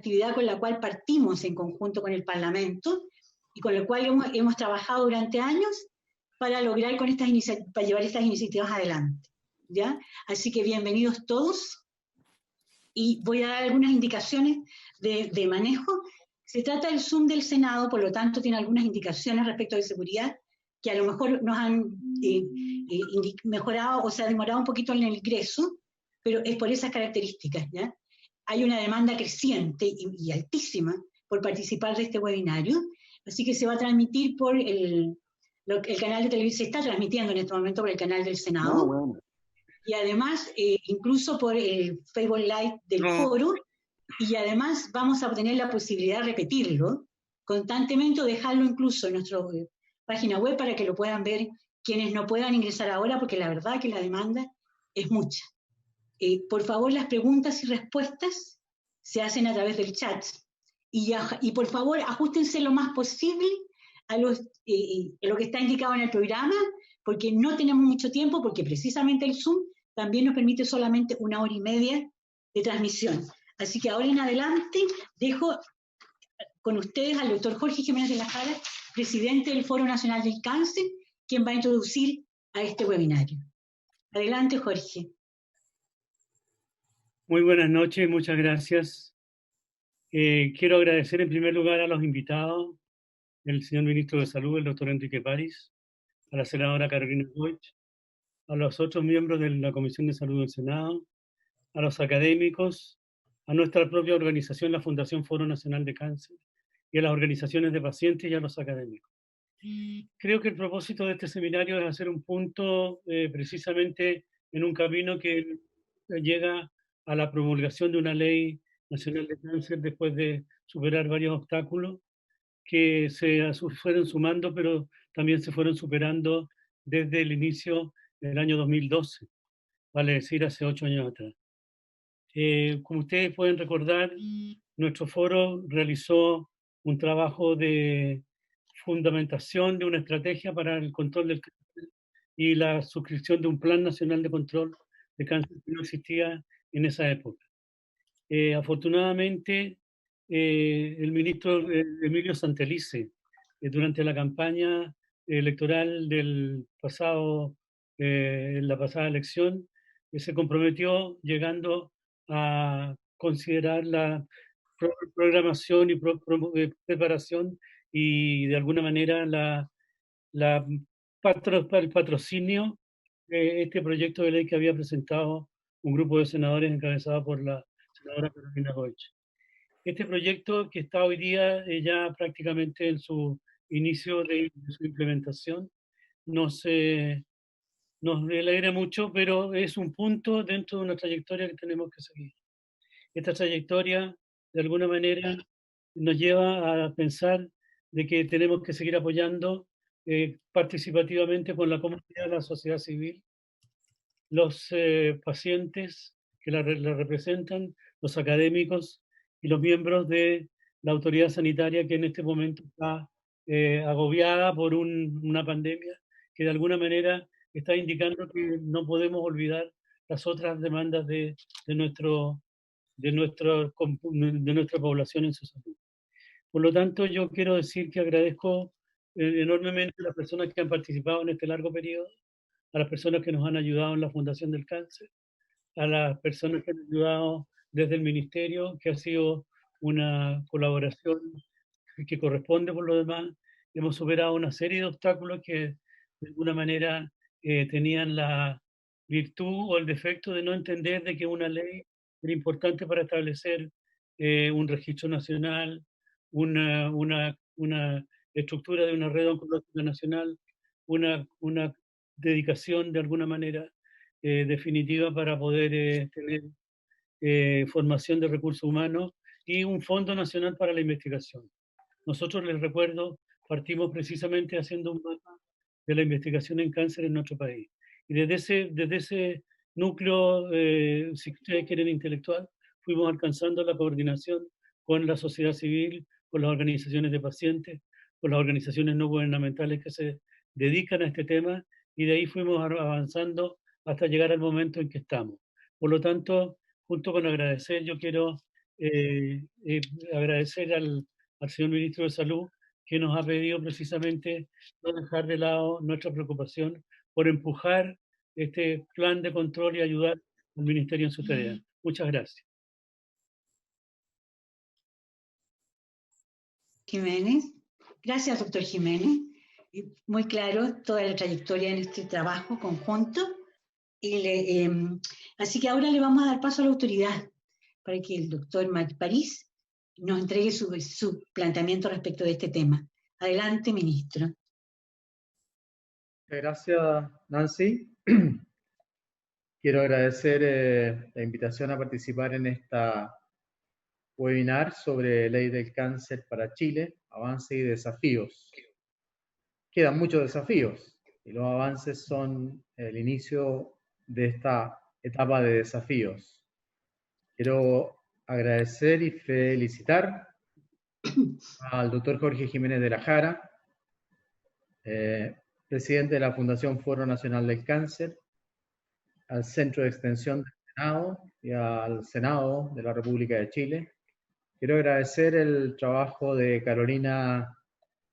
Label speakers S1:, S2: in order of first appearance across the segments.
S1: actividad con la cual partimos en conjunto con el Parlamento y con la cual hemos trabajado durante años para lograr para llevar estas iniciativas adelante, ¿ya? Así que bienvenidos todos, y voy a dar algunas indicaciones de manejo. Se trata del Zoom del Senado, por lo tanto tiene algunas indicaciones respecto de seguridad que a lo mejor nos han mejorado o se ha demorado un poquito en el ingreso, pero es por esas características, ¿ya? Hay una demanda creciente y altísima por participar de este webinario, así que se va a transmitir por el canal de televisión, se está transmitiendo en este momento por el canal del Senado, bueno. Y además incluso por el Facebook Live del foro, y además vamos a tener la posibilidad de repetirlo constantemente o dejarlo incluso en nuestra página web para que lo puedan ver quienes no puedan ingresar ahora, porque la verdad que la demanda es mucha. Por favor, las preguntas y respuestas se hacen a través del chat. Y por favor, ajustense lo más posible a lo que está indicado en el programa, porque no tenemos mucho tiempo, porque precisamente el Zoom también nos permite solamente 1 hora y media de transmisión. Así que ahora en adelante dejo con ustedes al doctor Jorge Jiménez de la Jara, presidente del Foro Nacional del Cáncer, quien va a introducir a este webinario. Adelante, Jorge.
S2: Muy buenas noches, muchas gracias. Quiero agradecer en primer lugar a los invitados, el señor ministro de Salud, el doctor Enrique París, a la senadora Carolina Goich, a los otros miembros de la Comisión de Salud del Senado, a los académicos, a nuestra propia organización, la Fundación Foro Nacional de Cáncer, y a las organizaciones de pacientes y a los académicos. Creo que el propósito de este seminario es hacer un punto precisamente en un camino que llega a la promulgación de una ley nacional de cáncer después de superar varios obstáculos que se fueron sumando, pero también se fueron superando desde el inicio del año 2012, vale decir, hace 8 años atrás. Como ustedes pueden recordar, nuestro foro realizó un trabajo de fundamentación de una estrategia para el control del cáncer y la suscripción de un Plan Nacional de Control de Cáncer que no existía en esa época. Afortunadamente, el ministro Emilio Santelice, durante la campaña electoral del la pasada elección, se comprometió llegando a considerar la programación y preparación y de alguna manera el patrocinio de este proyecto de ley que había presentado un grupo de senadores encabezado por la senadora Carolina Goich. Este proyecto, que está hoy día ya prácticamente en su inicio de su implementación, nos alegra mucho, pero es un punto dentro de una trayectoria que tenemos que seguir. Esta trayectoria, de alguna manera, nos lleva a pensar de que tenemos que seguir apoyando participativamente con la comunidad, la sociedad civil, los pacientes que la representan, los académicos y los miembros de la autoridad sanitaria que en este momento está agobiada por una pandemia que de alguna manera está indicando que no podemos olvidar las otras demandas de nuestra población en su salud. Por lo tanto, yo quiero decir que agradezco enormemente a las personas que han participado en este largo periodo, a las personas que nos han ayudado en la Fundación del Cáncer, a las personas que han ayudado desde el Ministerio, que ha sido una colaboración que corresponde por lo demás. Hemos superado una serie de obstáculos que de alguna manera tenían la virtud o el defecto de no entender de que una ley era importante para establecer un registro nacional, una estructura de una red oncológica nacional, una dedicación de alguna manera definitiva para poder tener formación de recursos humanos y un Fondo Nacional para la Investigación. Nosotros, les recuerdo, partimos precisamente haciendo un mapa de la investigación en cáncer en nuestro país. Y desde ese núcleo, si ustedes quieren, intelectual, fuimos alcanzando la coordinación con la sociedad civil, con las organizaciones de pacientes, con las organizaciones no gubernamentales que se dedican a este tema, y de ahí fuimos avanzando hasta llegar al momento en que estamos. Por lo tanto, junto con agradecer, yo quiero agradecer al señor Ministro de Salud, que nos ha pedido precisamente no dejar de lado nuestra preocupación por empujar este plan de control y ayudar al Ministerio en su tarea. Muchas gracias.
S1: Jiménez. Gracias, doctor Jiménez. Muy claro toda la trayectoria en este trabajo conjunto. Así que ahora le vamos a dar paso a la autoridad para que el doctor París nos entregue su planteamiento respecto de este tema. Adelante, ministro.
S3: Gracias, Nancy. Quiero agradecer la invitación a participar en esta webinar sobre Ley del Cáncer para Chile, avances y desafíos. Quedan muchos desafíos y los avances son el inicio de esta etapa de desafíos. Quiero agradecer y felicitar al doctor Jorge Jiménez de la Jara, presidente de la Fundación Foro Nacional del Cáncer, al Centro de Extensión del Senado y al Senado de la República de Chile. Quiero agradecer el trabajo de Carolina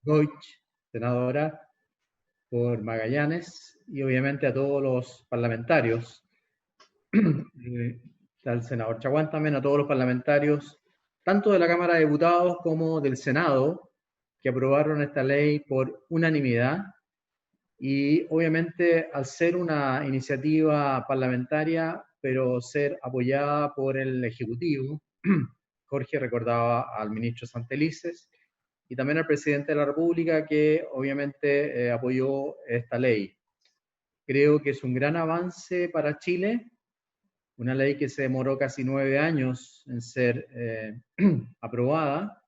S3: Goich, senadora por Magallanes, y obviamente a todos los parlamentarios, al senador Chaguán también, a todos los parlamentarios, tanto de la Cámara de Diputados como del Senado, que aprobaron esta ley por unanimidad. Y obviamente al ser una iniciativa parlamentaria, pero ser apoyada por el Ejecutivo, Jorge recordaba al ministro Santelices y también al presidente de la República, que obviamente apoyó esta ley. Creo que es un gran avance para Chile, una ley que se demoró casi 9 años en ser aprobada,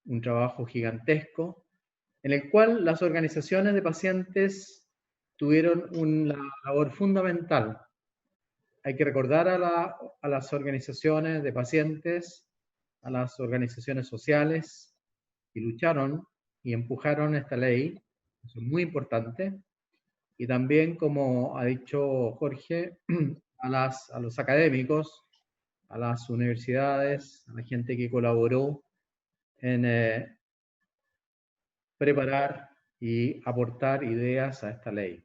S3: un trabajo gigantesco, en el cual las organizaciones de pacientes tuvieron una labor fundamental. Hay que recordar a las organizaciones de pacientes, a las organizaciones sociales, que lucharon y empujaron esta ley, eso es muy importante, y también, como ha dicho Jorge, a los académicos, a las universidades, a la gente que colaboró en preparar y aportar ideas a esta ley.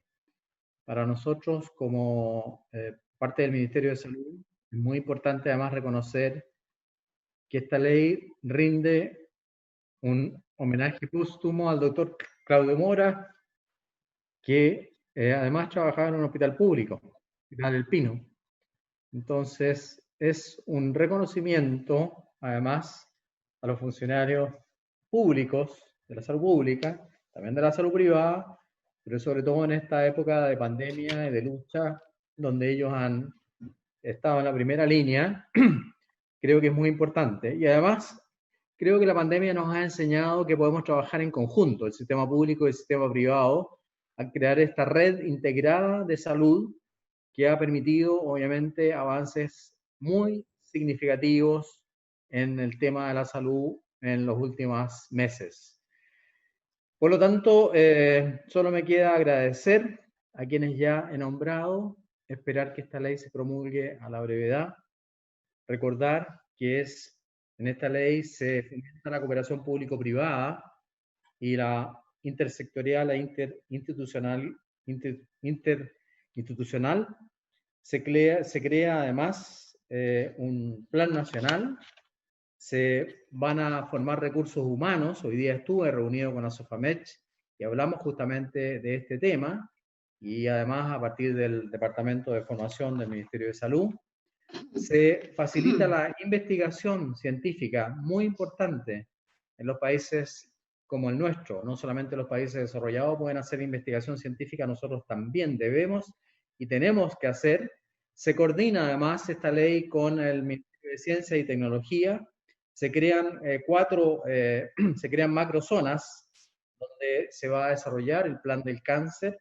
S3: Para nosotros, como parte del Ministerio de Salud, es muy importante además reconocer que esta ley rinde un homenaje póstumo al doctor Claudio Mora, que además trabajaba en un hospital público, Hospital El Pino. Entonces, es un reconocimiento, además, a los funcionarios públicos de la salud pública, también de la salud privada, pero sobre todo en esta época de pandemia y de lucha, donde ellos han estado en la primera línea, creo que es muy importante. Y además, creo que la pandemia nos ha enseñado que podemos trabajar en conjunto, el sistema público y el sistema privado, a crear esta red integrada de salud que ha permitido, obviamente, avances muy significativos en el tema de la salud en los últimos meses. Por lo tanto, solo me queda agradecer a quienes ya he nombrado, esperar que esta ley se promulgue a la brevedad, recordar que en esta ley se fomenta la cooperación público-privada y la intersectorial e interinstitucional. Se crea además un plan nacional, se van a formar recursos humanos. Hoy día estuve reunido con Asofamech y hablamos justamente de este tema, y además a partir del Departamento de Formación del Ministerio de Salud, se facilita la investigación científica, muy importante en los países como el nuestro. No solamente los países desarrollados pueden hacer investigación científica, nosotros también debemos y tenemos que hacer. Se coordina además esta ley con el Ministerio de Ciencia y Tecnología. Se crean se crean macrozonas donde se va a desarrollar el plan del cáncer.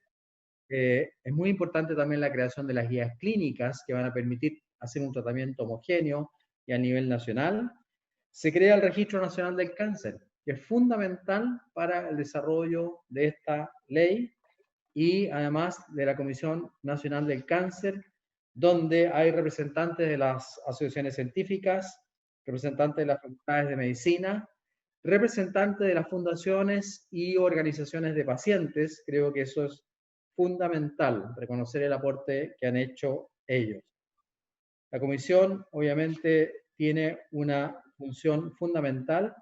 S3: Es muy importante también la creación de las guías clínicas que van a permitir hacer un tratamiento homogéneo y a nivel nacional. Se crea el Registro Nacional del Cáncer, que es fundamental para el desarrollo de esta ley, y además de la Comisión Nacional del Cáncer, donde hay representantes de las asociaciones científicas, representantes de las facultades de medicina, representantes de las fundaciones y organizaciones de pacientes. Creo que eso es fundamental, reconocer el aporte que han hecho ellos. La comisión obviamente tiene una función fundamental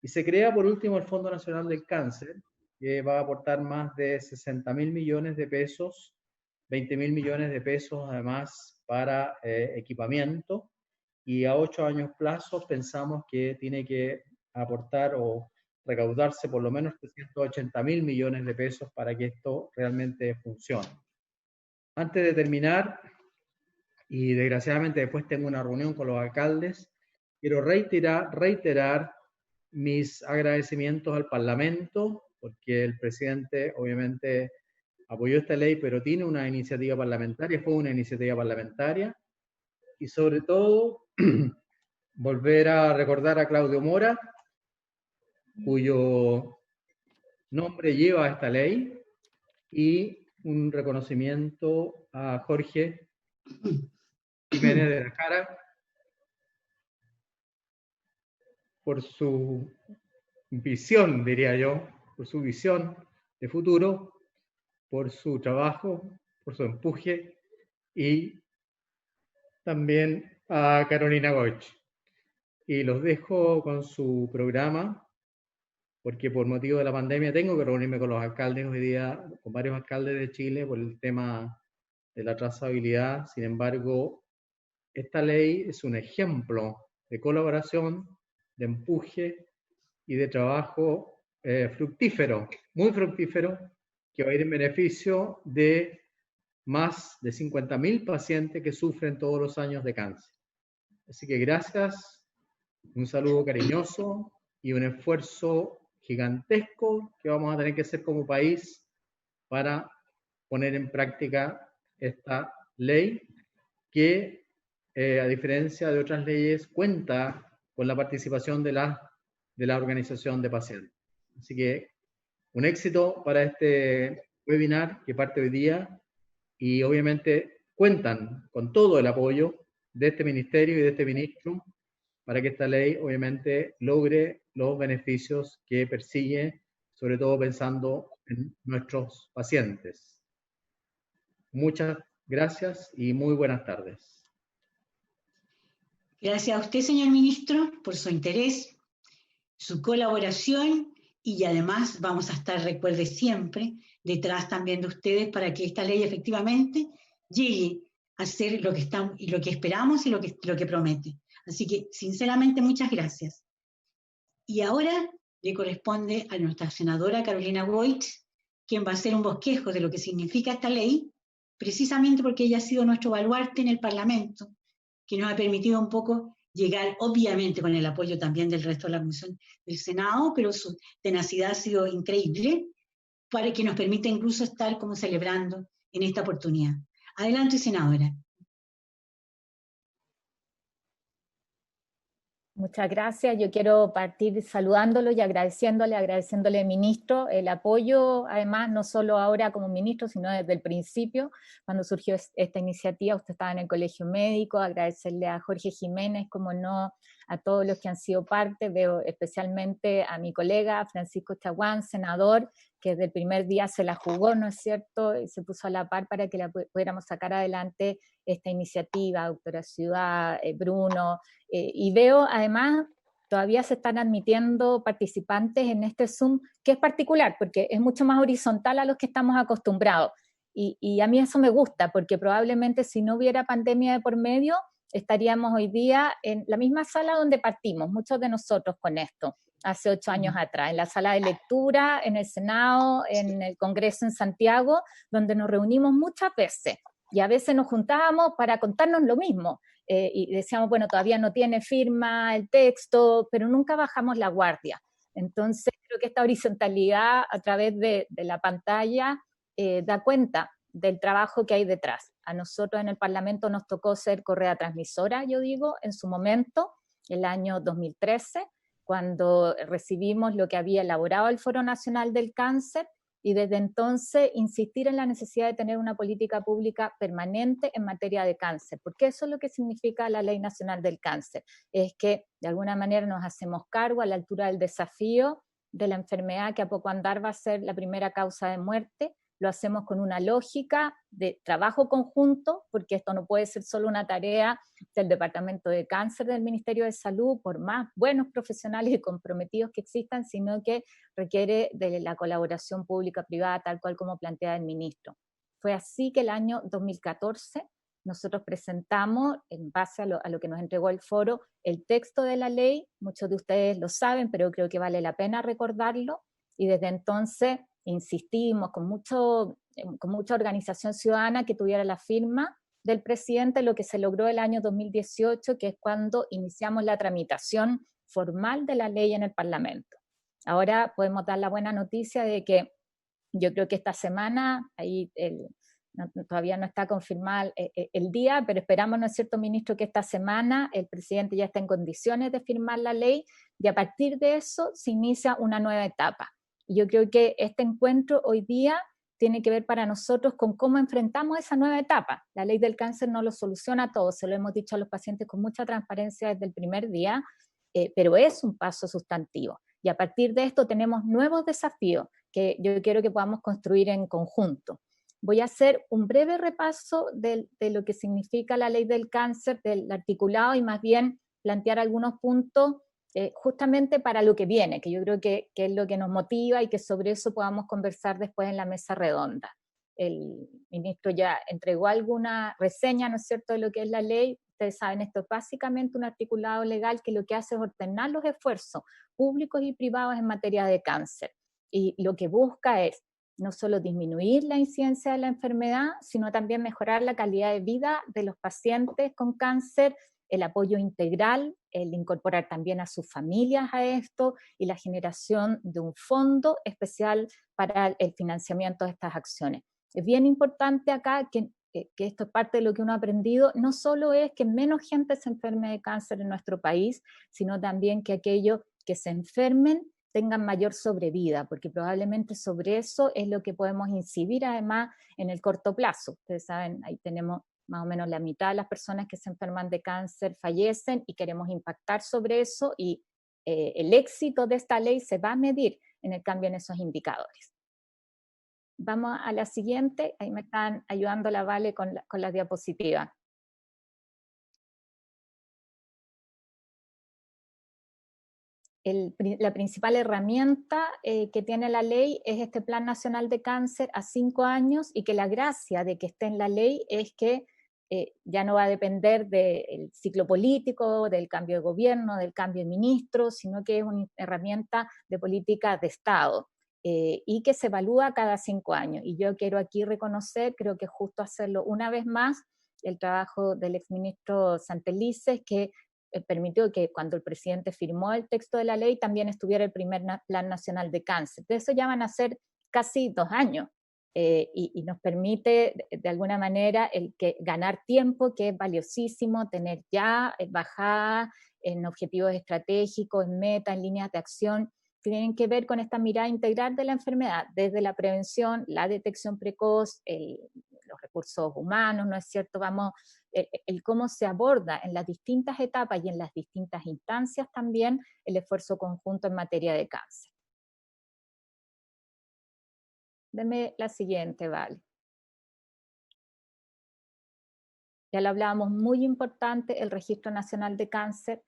S3: y se crea por último el Fondo Nacional del Cáncer, que va a aportar más de 60.000 millones de pesos, 20.000 millones de pesos además para equipamiento, y a 8 años plazo pensamos que tiene que aportar o recaudarse por lo menos 380.000 millones de pesos para que esto realmente funcione. Antes de terminar, y desgraciadamente después tengo una reunión con los alcaldes, quiero reiterar mis agradecimientos al Parlamento, porque el presidente obviamente apoyó esta ley, pero tiene una iniciativa parlamentaria, fue una iniciativa parlamentaria, y sobre todo volver a recordar a Claudio Mora, cuyo nombre lleva esta ley, y un reconocimiento a Jorge Jiménez de la Jara por su visión, diría yo, por su visión de futuro, por su trabajo, por su empuje, y también a Carolina Goich. Y los dejo con su programa, porque por motivo de la pandemia tengo que reunirme con los alcaldes hoy día, con varios alcaldes de Chile, por el tema de la trazabilidad. Sin embargo, esta ley es un ejemplo de colaboración, de empuje y de trabajo fructífero, muy fructífero, que va a ir en beneficio de más de 50.000 pacientes que sufren todos los años de cáncer. Así que gracias, un saludo cariñoso y un esfuerzo gigantesco que vamos a tener que hacer como país para poner en práctica esta ley que, a diferencia de otras leyes, cuenta con la participación de la organización de pacientes. Así que un éxito para este webinar que parte hoy día, y obviamente cuentan con todo el apoyo de este ministerio y de este ministro para que esta ley obviamente logre los beneficios que persigue, sobre todo pensando en nuestros pacientes. Muchas gracias y muy buenas tardes.
S1: Gracias a usted, señor ministro, por su interés, su colaboración, y además vamos a estar, recuerde siempre, detrás también de ustedes para que esta ley efectivamente llegue a ser lo que y lo que esperamos y lo que promete. Así que, sinceramente, muchas gracias. Y ahora le corresponde a nuestra senadora Carolina Goich, quien va a hacer un bosquejo de lo que significa esta ley, precisamente porque ella ha sido nuestro baluarte en el Parlamento, que nos ha permitido un poco llegar, obviamente con el apoyo también del resto de la Comisión del Senado, pero su tenacidad ha sido increíble, para que nos permita incluso estar como celebrando en esta oportunidad. Adelante, senadora.
S4: Muchas gracias. Yo quiero partir saludándolo y agradeciéndole, ministro, el apoyo, además, no solo ahora como ministro, sino desde el principio, cuando surgió esta iniciativa. Usted estaba en el Colegio Médico, agradecerle a Jorge Jiménez, como no, a todos los que han sido parte. Veo especialmente a mi colega Francisco Chaguán, senador, que desde el primer día se la jugó, ¿no es cierto?, y se puso a la par para que la pudiéramos sacar adelante esta iniciativa, doctora Ciudad, Bruno, y veo además todavía se están admitiendo participantes en este Zoom, que es particular, porque es mucho más horizontal a los que estamos acostumbrados, y a mí eso me gusta, porque probablemente si no hubiera pandemia de por medio, estaríamos hoy día en la misma sala donde partimos, muchos de nosotros con esto, hace 8 años atrás, en la sala de lectura, en el Senado, en el Congreso en Santiago, donde nos reunimos muchas veces, y a veces nos juntábamos para contarnos lo mismo, y decíamos, bueno, todavía no tiene firma el texto, pero nunca bajamos la guardia. Entonces, creo que esta horizontalidad a través de la pantalla da cuenta del trabajo que hay detrás. A nosotros en el Parlamento nos tocó ser correa transmisora, yo digo, en su momento, el año 2013, cuando recibimos lo que había elaborado el Foro Nacional del Cáncer, y desde entonces insistir en la necesidad de tener una política pública permanente en materia de cáncer, porque eso es lo que significa la Ley Nacional del Cáncer, es que de alguna manera nos hacemos cargo a la altura del desafío de la enfermedad que a poco andar va a ser la primera causa de muerte. Lo hacemos con una lógica de trabajo conjunto, porque esto no puede ser solo una tarea del Departamento de Cáncer del Ministerio de Salud, por más buenos profesionales y comprometidos que existan, sino que requiere de la colaboración pública-privada, tal cual como plantea el ministro. Fue así que el año 2014 nosotros presentamos, en base a lo que nos entregó el foro, el texto de la ley. Muchos de ustedes lo saben, pero creo que vale la pena recordarlo, y desde entonces insistimos con mucha organización ciudadana que tuviera la firma del presidente, lo que se logró el año 2018, que es cuando iniciamos la tramitación formal de la ley en el Parlamento. Ahora podemos dar la buena noticia de que yo creo que esta semana, ahí todavía no está confirmado el día, pero esperamos, ¿no es cierto, ministro?, que esta semana el presidente ya está en condiciones de firmar la ley, y a partir de eso se inicia una nueva etapa. Y yo creo que este encuentro hoy día tiene que ver para nosotros con cómo enfrentamos esa nueva etapa. La ley del cáncer no lo soluciona todo, se lo hemos dicho a los pacientes con mucha transparencia desde el primer día, pero es un paso sustantivo. Y a partir de esto tenemos nuevos desafíos que yo quiero que podamos construir en conjunto. Voy a hacer un breve repaso de lo que significa la ley del cáncer, del articulado, y más bien plantear algunos puntos justamente para lo que viene, que yo creo que es lo que nos motiva, y que sobre eso podamos conversar después en la mesa redonda. El ministro ya entregó alguna reseña, ¿no es cierto?, de lo que es la ley. Ustedes saben, esto es básicamente un articulado legal que lo que hace es ordenar los esfuerzos públicos y privados en materia de cáncer. Y lo que busca es no solo disminuir la incidencia de la enfermedad, sino también mejorar la calidad de vida de los pacientes con cáncer, el apoyo integral, el incorporar también a sus familias a esto, y la generación de un fondo especial para el financiamiento de estas acciones. Es bien importante acá que esto es parte de lo que uno ha aprendido, no solo es que menos gente se enferme de cáncer en nuestro país, sino también que aquellos que se enfermen tengan mayor sobrevida, porque probablemente sobre eso es lo que podemos incidir además en el corto plazo. Ustedes saben, ahí tenemos más o menos la mitad de las personas que se enferman de cáncer fallecen, y queremos impactar sobre eso, y el éxito de esta ley se va a medir en el cambio en esos indicadores. Vamos a la siguiente, ahí me están ayudando la Vale con la diapositiva. La principal herramienta que tiene la ley es este Plan Nacional de Cáncer a 5 años, y que la gracia de que esté en la ley es que ya no va a depender del ciclo político, del cambio de gobierno, del cambio de ministro, sino que es una herramienta de política de Estado y que se evalúa cada 5 años. Y yo quiero aquí reconocer, creo que es justo hacerlo una vez más, el trabajo del exministro Santelices, que permitió que cuando el presidente firmó el texto de la ley también estuviera el primer Plan Nacional de Cáncer. De eso ya van a ser casi 2 años. Y nos permite de alguna manera ganar tiempo, que es valiosísimo, tener ya bajada en objetivos estratégicos, en metas, en líneas de acción, que tienen que ver con esta mirada integral de la enfermedad, desde la prevención, la detección precoz, los recursos humanos, ¿no es cierto? El cómo se aborda en las distintas etapas y en las distintas instancias también el esfuerzo conjunto en materia de cáncer. Deme la siguiente, Vale. Ya lo hablábamos, muy importante el Registro Nacional de Cáncer.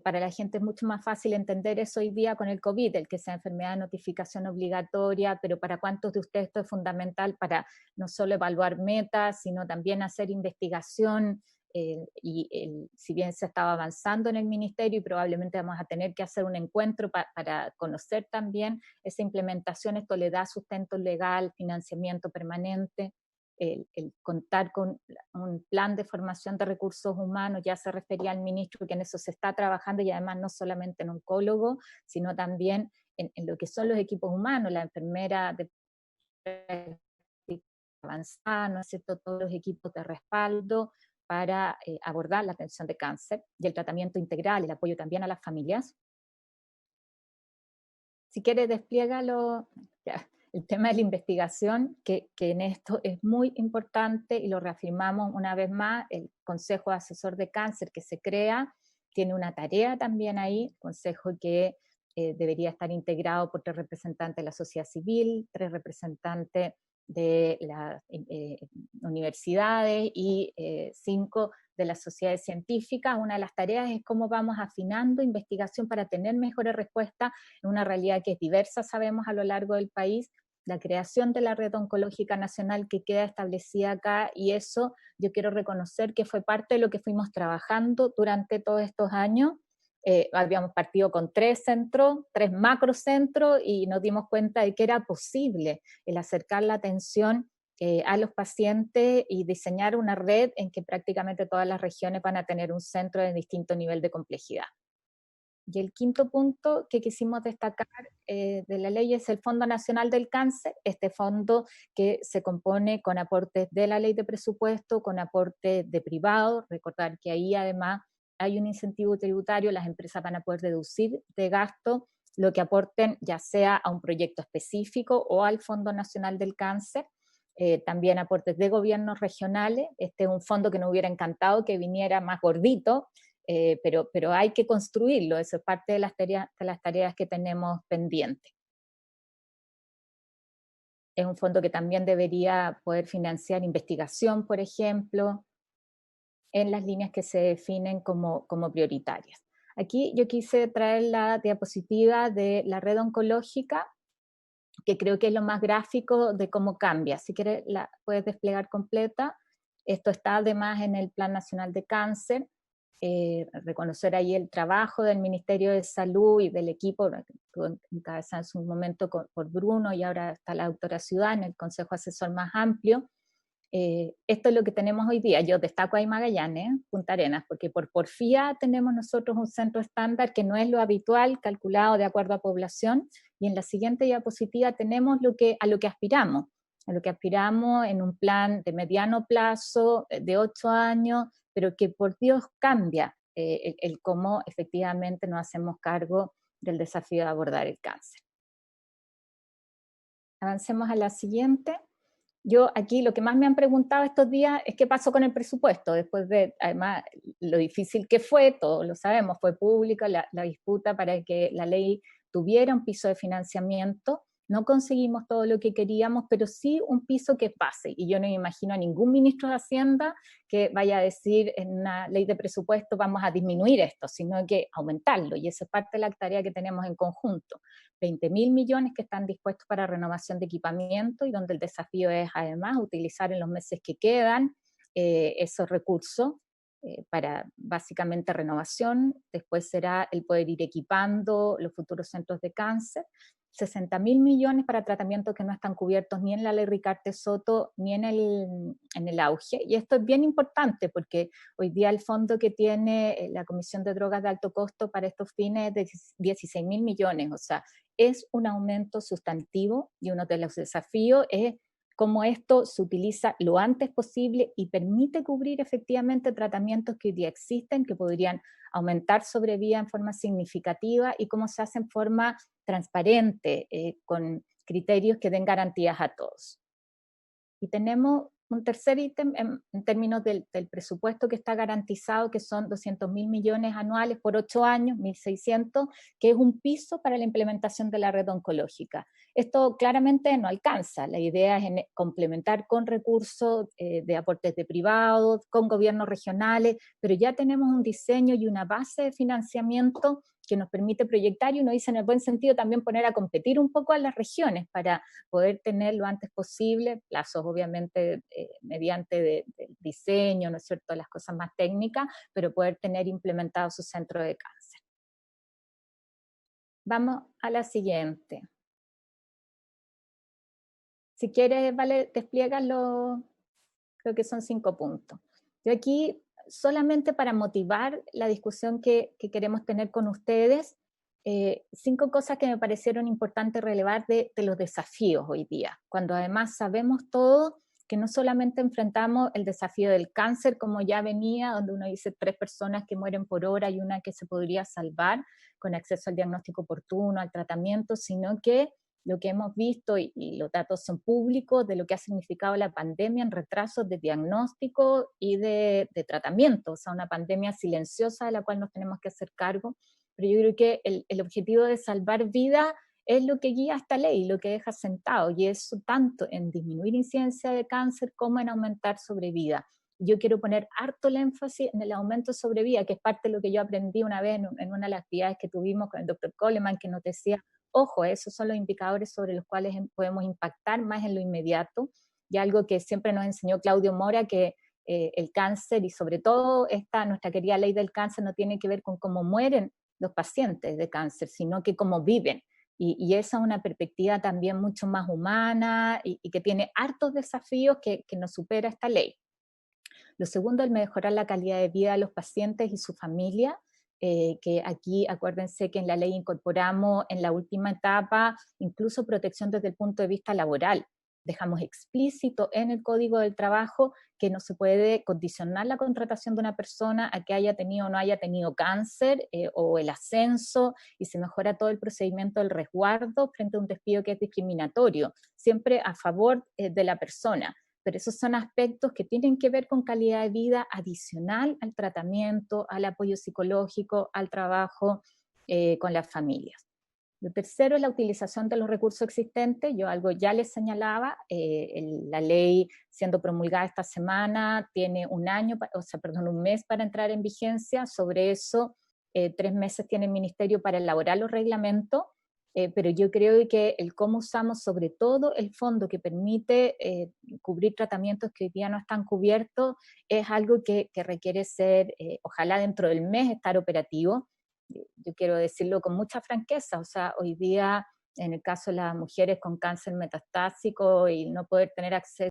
S4: Para la gente es mucho más fácil entender eso hoy día con el COVID, el que sea enfermedad de notificación obligatoria, pero para cuántos de ustedes esto es fundamental para no solo evaluar metas, sino también hacer investigación, si bien se estaba avanzando en el ministerio, y probablemente vamos a tener que hacer un encuentro para conocer también esa implementación. Esto le da sustento legal, financiamiento permanente. El contar con un plan de formación de recursos humanos, ya se refería al ministro que en eso se está trabajando, y además no solamente en oncólogos, sino también en lo que son los equipos humanos, la enfermera de avanzada, ¿no es cierto?, todos los equipos de respaldo para abordar la atención de cáncer y el tratamiento integral, el apoyo también a las familias. Si quieres, despliégalo. Ya. el tema de la investigación, que en esto es muy importante y lo reafirmamos una vez más. El Consejo Asesor de Cáncer que se crea tiene una tarea también ahí, consejo que debería estar integrado por 3 representantes de la sociedad civil, 3 representantes de las universidades y 5 de las sociedades científicas. Una de las tareas es cómo vamos afinando investigación para tener mejores respuestas en una realidad que es diversa, sabemos, a lo largo del país. La creación de la Red Oncológica Nacional que queda establecida acá, y eso yo quiero reconocer que fue parte de lo que fuimos trabajando durante todos estos años. Habíamos partido con 3 centros, 3 macrocentros, y nos dimos cuenta de que era posible el acercar la atención a los pacientes y diseñar una red en que prácticamente todas las regiones van a tener un centro de distinto nivel de complejidad. Y el quinto punto que quisimos destacar de la ley es el Fondo Nacional del Cáncer, este fondo que se compone con aportes de la ley de presupuesto, con aportes de privado. Recordar que ahí además hay un incentivo tributario, las empresas van a poder deducir de gasto lo que aporten, ya sea a un proyecto específico o al Fondo Nacional del Cáncer. También aportes de gobiernos regionales. Este es un fondo que nos hubiera encantado que viniera más gordito, pero hay que construirlo, eso es parte de las tareas que tenemos pendientes. Es un fondo que también debería poder financiar investigación, por ejemplo, en las líneas que se definen como prioritarias. Aquí yo quise traer la diapositiva de la red oncológica, que creo que es lo más gráfico de cómo cambia. Si quieres la puedes desplegar completa. Esto está además en el Plan Nacional de Cáncer. Reconocer ahí el trabajo del Ministerio de Salud y del equipo, encabezado en su momento por Bruno, y ahora está la doctora Ciudad en el Consejo Asesor más amplio. Esto es lo que tenemos hoy día. Yo destaco ahí Magallanes, Punta Arenas, porque por porfía tenemos nosotros un centro estándar que no es lo habitual, calculado de acuerdo a población, y en la siguiente diapositiva tenemos a lo que aspiramos en un plan de mediano plazo, de 8 años, pero que por Dios cambia el cómo efectivamente nos hacemos cargo del desafío de abordar el cáncer. Avancemos a la siguiente. Yo aquí lo que más me han preguntado estos días es qué pasó con el presupuesto, después de, además, lo difícil que fue, todos lo sabemos, fue pública la disputa para que la ley tuviera un piso de financiamiento. No conseguimos todo lo que queríamos, pero sí un piso que pase, y yo no me imagino a ningún ministro de Hacienda que vaya a decir en una ley de presupuesto vamos a disminuir esto, sino que aumentarlo, y esa es parte de la tarea que tenemos en conjunto. 20.000 millones que están dispuestos para renovación de equipamiento, y donde el desafío es además utilizar en los meses que quedan esos recursos para básicamente renovación. Después será el poder ir equipando los futuros centros de cáncer. 60.000 millones para tratamientos que no están cubiertos ni en la ley Ricarte Soto ni en el auge. Y esto es bien importante porque hoy día el fondo que tiene la Comisión de Drogas de Alto Costo para estos fines es de 16.000 millones. O sea, es un aumento sustantivo, y uno de los desafíos es cómo esto se utiliza lo antes posible y permite cubrir efectivamente tratamientos que hoy día existen, que podrían aumentar sobrevida en forma significativa, y cómo se hace en forma transparente, con criterios que den garantías a todos. Y tenemos un tercer ítem en términos del presupuesto que está garantizado, que son 200.000 millones anuales por 8 años, 1.600, que es un piso para la implementación de la red oncológica. Esto claramente no alcanza. La idea es complementar con recursos de aportes de privados, con gobiernos regionales, pero ya tenemos un diseño y una base de financiamiento que nos permite proyectar, y uno dice en el buen sentido también poner a competir un poco a las regiones para poder tener lo antes posible, plazos obviamente mediante del diseño, ¿no es cierto?, las cosas más técnicas, pero poder tener implementado su centro de cáncer. Vamos a la siguiente. Si quieres, vale, despliégalo, creo que son 5 puntos. Yo aquí, solamente para motivar la discusión que queremos tener con ustedes, 5 cosas que me parecieron importantes relevar de los desafíos hoy día, cuando además sabemos todo que no solamente enfrentamos el desafío del cáncer, como ya venía, donde uno dice 3 personas que mueren por hora y una que se podría salvar con acceso al diagnóstico oportuno, al tratamiento, sino que lo que hemos visto, y los datos son públicos, de lo que ha significado la pandemia en retrasos de diagnóstico y de tratamiento, o sea, una pandemia silenciosa de la cual nos tenemos que hacer cargo, pero yo creo que el objetivo de salvar vida es lo que guía esta ley, lo que deja sentado, y eso tanto en disminuir incidencia de cáncer como en aumentar sobrevida. Yo quiero poner harto el énfasis en el aumento de sobrevida, que es parte de lo que yo aprendí una vez en una de las actividades que tuvimos con el doctor Coleman, que nos decía, ojo, esos son los indicadores sobre los cuales podemos impactar más en lo inmediato, y algo que siempre nos enseñó Claudio Mora, que el cáncer y sobre todo nuestra querida ley del cáncer no tiene que ver con cómo mueren los pacientes de cáncer, sino que cómo viven. Y esa es una perspectiva también mucho más humana y que tiene hartos desafíos que nos supera esta ley. Lo segundo es mejorar la calidad de vida de los pacientes y su familia, que aquí acuérdense que en la ley incorporamos en la última etapa incluso protección desde el punto de vista laboral. Dejamos explícito en el Código del Trabajo que no se puede condicionar la contratación de una persona a que haya tenido o no haya tenido cáncer o el ascenso, y se mejora todo el procedimiento del resguardo frente a un despido que es discriminatorio, siempre a favor de la persona. Pero esos son aspectos que tienen que ver con calidad de vida adicional al tratamiento, al apoyo psicológico, al trabajo con las familias. Lo tercero es la utilización de los recursos existentes. Yo algo ya les señalaba, la ley siendo promulgada esta semana tiene un mes para entrar en vigencia. Sobre eso, 3 meses tiene el Ministerio para elaborar los reglamentos, pero yo creo que el cómo usamos sobre todo el fondo que permite cubrir tratamientos que hoy día no están cubiertos es algo que requiere ser, ojalá dentro del mes, estar operativo. Yo quiero decirlo con mucha franqueza, o sea, hoy día en el caso de las mujeres con cáncer metastásico y no poder tener acceso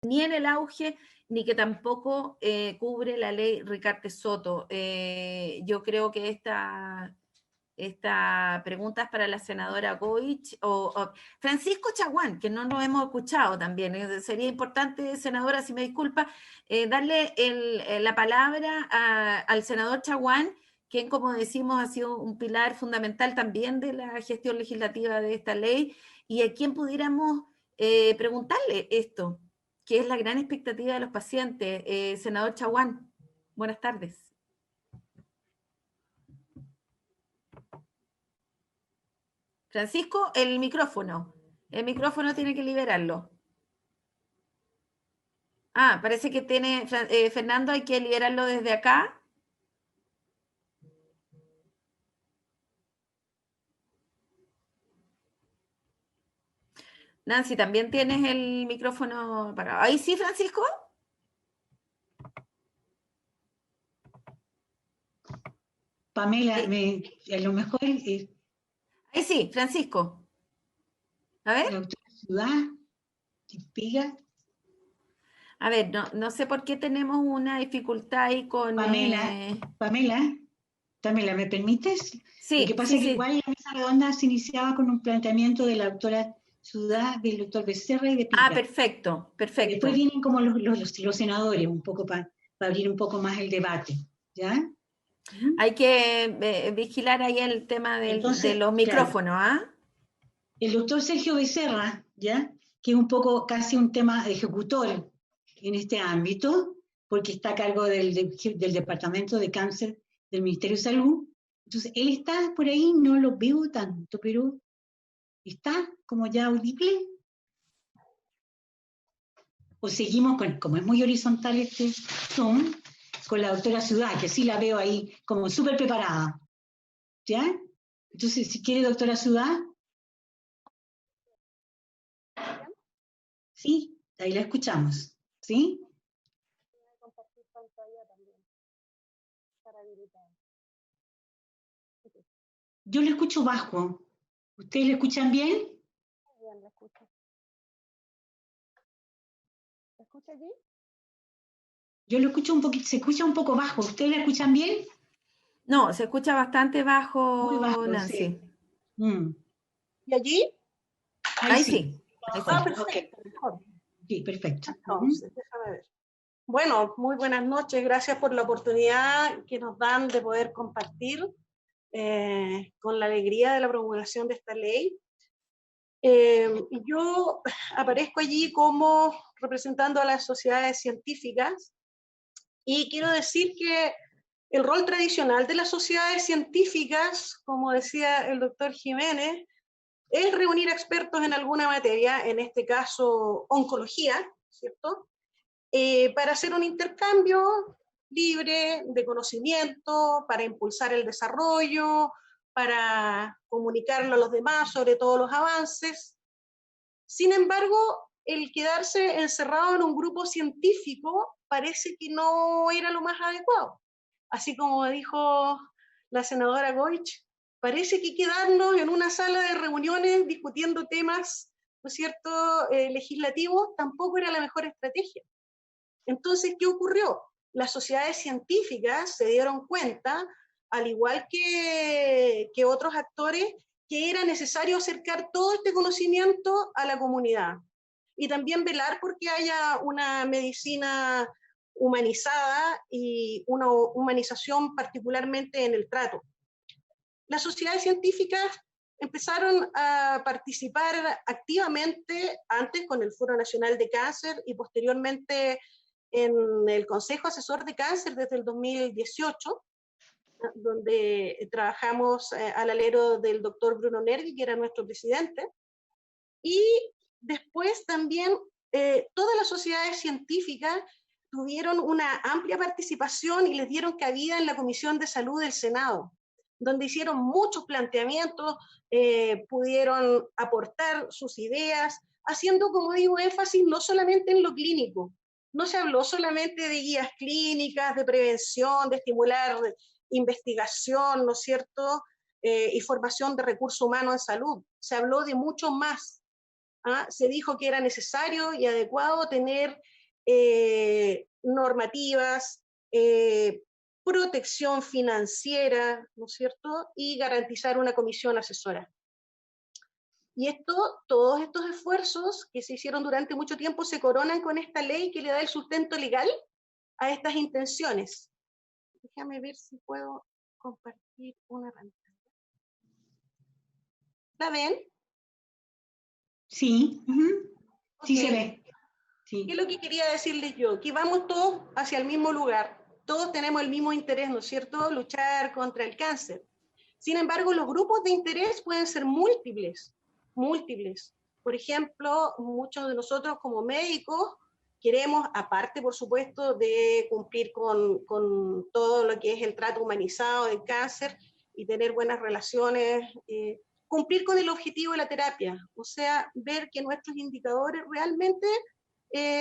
S5: ni en el auge, ni que tampoco cubre la ley Ricardo Soto. Yo creo que esta pregunta es para la senadora Goich o Francisco Chaguán, que no nos hemos escuchado también. Sería importante, senadora, si me disculpa, darle la palabra al senador Chaguán, quien, como decimos, ha sido un pilar fundamental también de la gestión legislativa de esta ley, y a quien pudiéramos preguntarle esto, que es la gran expectativa de los pacientes. Senador Chaguán, buenas tardes. Francisco, el micrófono tiene que liberarlo. Parece que tiene, Fernando, hay que liberarlo desde acá. Nancy, también tienes el micrófono apagado. ¿Ahí sí, Francisco?
S1: Pamela, a lo mejor...
S5: Ahí sí, Francisco. A ver.
S1: La autoridad, Piga.
S5: A ver, no sé por qué tenemos una dificultad ahí con...
S1: Pamela, ¿me permites?
S5: Sí.
S1: Lo que pasa es que igual la mesa redonda se iniciaba con un planteamiento de la doctora Sudá, del doctor Becerra y de Pica.
S5: Perfecto.
S1: Después vienen como los senadores, un poco para abrir un poco más el debate, ¿ya?
S5: Hay que vigilar ahí el tema de los micrófonos,
S1: claro. El doctor Sergio Becerra, ¿ya? Que es un poco casi un tema ejecutor en este ámbito, porque está a cargo del Departamento de Cáncer del Ministerio de Salud. Entonces, él está por ahí, no lo veo tanto, pero está como ya audible. O seguimos como es muy horizontal este Zoom, con la doctora Sudá, que sí la veo ahí como súper preparada. ¿Ya? Entonces, si quiere, doctora Sudá. Sí, ahí la escuchamos. ¿Sí?
S6: Voy a compartir pantalla también para habilitar.
S1: Yo lo escucho bajo. ¿Ustedes lo escuchan bien?
S6: Muy bien, lo escucho. ¿Se escucha allí?
S1: Yo lo escucho un poquito, se escucha un poco bajo. ¿Ustedes la escuchan bien?
S5: No, se escucha bastante bajo,
S1: muy bajo,
S5: Nancy.
S1: Sí.
S6: ¿Y allí?
S5: Ahí sí.
S6: Perfecto.
S1: Okay. Sí, perfecto.
S6: Entonces, déjame ver. Bueno, muy buenas noches. Gracias por la oportunidad que nos dan de poder compartir con la alegría de la promulgación de esta ley. Yo aparezco allí como representando a las sociedades científicas y quiero decir que el rol tradicional de las sociedades científicas, como decía el doctor Jiménez, es reunir expertos en alguna materia, en este caso oncología, ¿cierto? Para hacer un intercambio libre de conocimiento, para impulsar el desarrollo, para comunicarlo a los demás sobre todos los avances. Sin embargo, el quedarse encerrado en un grupo científico parece que no era lo más adecuado. Así como dijo la senadora Goich, parece que quedarnos en una sala de reuniones discutiendo temas, ¿no es cierto?, legislativos, tampoco era la mejor estrategia. Entonces, ¿qué ocurrió? Las sociedades científicas se dieron cuenta, al igual que otros actores, que era necesario acercar todo este conocimiento a la comunidad y también velar porque haya una medicina humanizada y una humanización particularmente en el trato. Las sociedades científicas empezaron a participar activamente antes con el Foro Nacional de Cáncer y posteriormente en el Consejo Asesor de Cáncer desde el 2018, donde trabajamos al alero del doctor Bruno Nervi, que era nuestro presidente, y después también todas las sociedades científicas tuvieron una amplia participación y les dieron cabida en la Comisión de Salud del Senado, donde hicieron muchos planteamientos, pudieron aportar sus ideas, haciendo, como digo, énfasis no solamente en lo clínico. No se habló solamente de guías clínicas, de prevención, de estimular investigación, ¿no es cierto?, y formación de recursos humanos en salud. Se habló de mucho más. Se dijo que era necesario y adecuado tener normativas, protección financiera, ¿no es cierto? Y garantizar una comisión asesora. Y todos estos esfuerzos que se hicieron durante mucho tiempo se coronan con esta ley que le da el sustento legal a estas intenciones. Déjame ver si puedo compartir una pantalla. ¿La ven?
S1: Sí, sí
S6: Ok.
S1: se ve. Sí.
S6: ¿Qué es lo que quería decirles yo? Que vamos todos hacia el mismo lugar. Todos tenemos el mismo interés, ¿no es cierto? Luchar contra el cáncer. Sin embargo, los grupos de interés pueden ser múltiples. Por ejemplo, muchos de nosotros como médicos queremos, aparte, por supuesto, de cumplir con todo lo que es el trato humanizado del cáncer y tener buenas relaciones, cumplir con el objetivo de la terapia, o sea, ver que nuestros indicadores realmente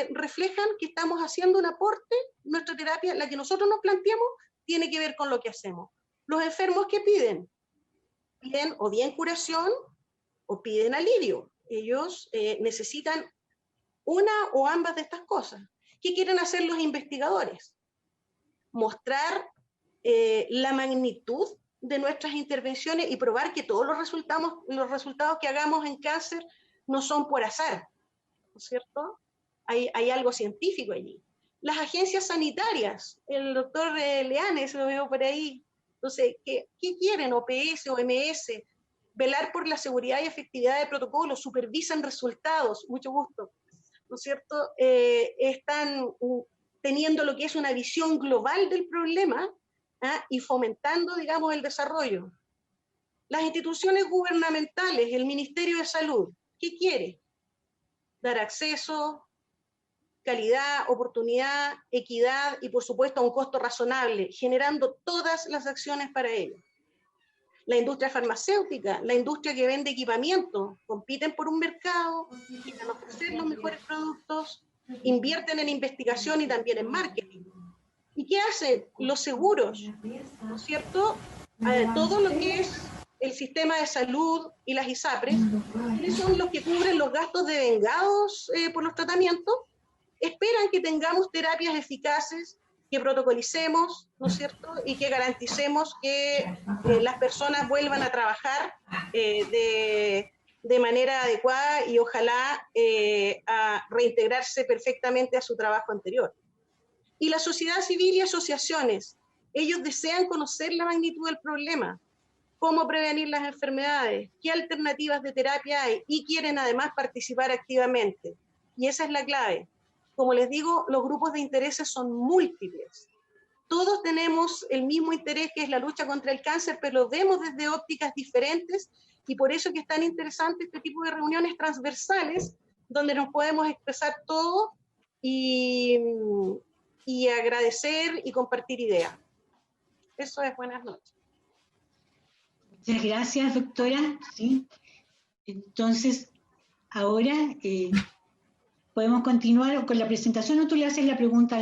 S6: reflejan que estamos haciendo un aporte. Nuestra terapia, la que nosotros nos planteamos, tiene que ver con lo que hacemos. Los enfermos, ¿qué piden? Piden o bien curación o piden alivio. Ellos necesitan una o ambas de estas cosas. ¿Qué quieren hacer los investigadores? Mostrar la magnitud de nuestras intervenciones y probar que todos los resultados que hagamos en cáncer no son por azar, ¿no es cierto? Hay algo científico allí. Las agencias sanitarias, el doctor Leanes, lo veo por ahí. Entonces, ¿qué quieren? OPS, OMS, velar por la seguridad y efectividad de protocolos, supervisan resultados, mucho gusto, ¿no es cierto? Están teniendo lo que es una visión global del problema, y fomentando, digamos, el desarrollo. Las instituciones gubernamentales, el Ministerio de Salud, ¿qué quiere? Dar acceso, calidad, oportunidad, equidad y, por supuesto, a un costo razonable, generando todas las acciones para ello. La industria farmacéutica, la industria que vende equipamiento, compiten por un mercado, quieren ofrecer los mejores productos, invierten en investigación y también en marketing. ¿Y qué hacen los seguros? ¿No es cierto? Todo lo que es el sistema de salud y las ISAPRES, ¿quiénes son los que cubren los gastos de vengados por los tratamientos? Esperan que tengamos terapias eficaces, que protocolicemos, ¿no es cierto? Y que garanticemos que las personas vuelvan a trabajar de manera adecuada y ojalá a reintegrarse perfectamente a su trabajo anterior. Y la sociedad civil y asociaciones, ellos desean conocer la magnitud del problema, cómo prevenir las enfermedades, qué alternativas de terapia hay y quieren además participar activamente. Y esa es la clave. Como les digo, los grupos de intereses son múltiples. Todos tenemos el mismo interés, que es la lucha contra el cáncer, pero lo vemos desde ópticas diferentes y por eso que es tan interesante este tipo de reuniones transversales donde nos podemos expresar todo y agradecer y compartir ideas. Eso es, buenas noches.
S1: Muchas gracias, doctora. Sí. Entonces, ahora podemos continuar con la presentación, o tú le haces la pregunta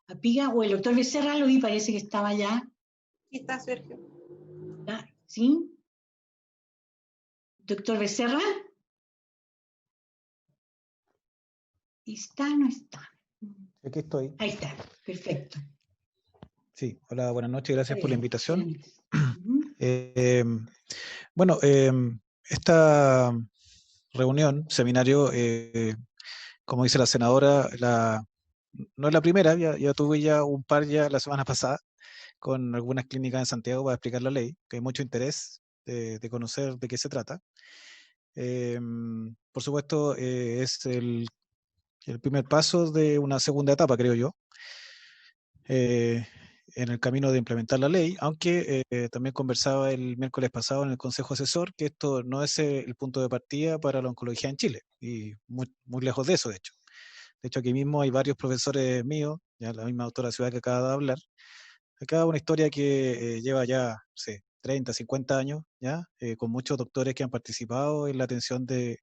S1: a Piga, o el doctor Becerra, lo vi, parece que estaba allá.
S6: Aquí está Sergio.
S1: ¿Sí? Doctor Becerra. ¿Está o no está?
S7: Aquí estoy.
S1: Ahí está, perfecto.
S7: Sí, hola, buenas noches, gracias por la invitación.
S1: Uh-huh.
S7: Bueno, esta reunión, seminario, como dice la senadora, no es la primera, ya tuve ya un par ya la semana pasada con algunas clínicas en Santiago para explicar la ley, que hay mucho interés de conocer de qué se trata. Por supuesto, es el primer paso de una segunda etapa, creo yo, en el camino de implementar la ley, aunque también conversaba el miércoles pasado en el Consejo Asesor que esto no es el punto de partida para la oncología en Chile, y muy lejos de eso, de hecho. De hecho, aquí mismo hay varios profesores míos, ya la misma doctora Ciudad que acaba de hablar. Acá una historia que lleva ya, no sé, 30, 50 años, ya, con muchos doctores que han participado en la atención de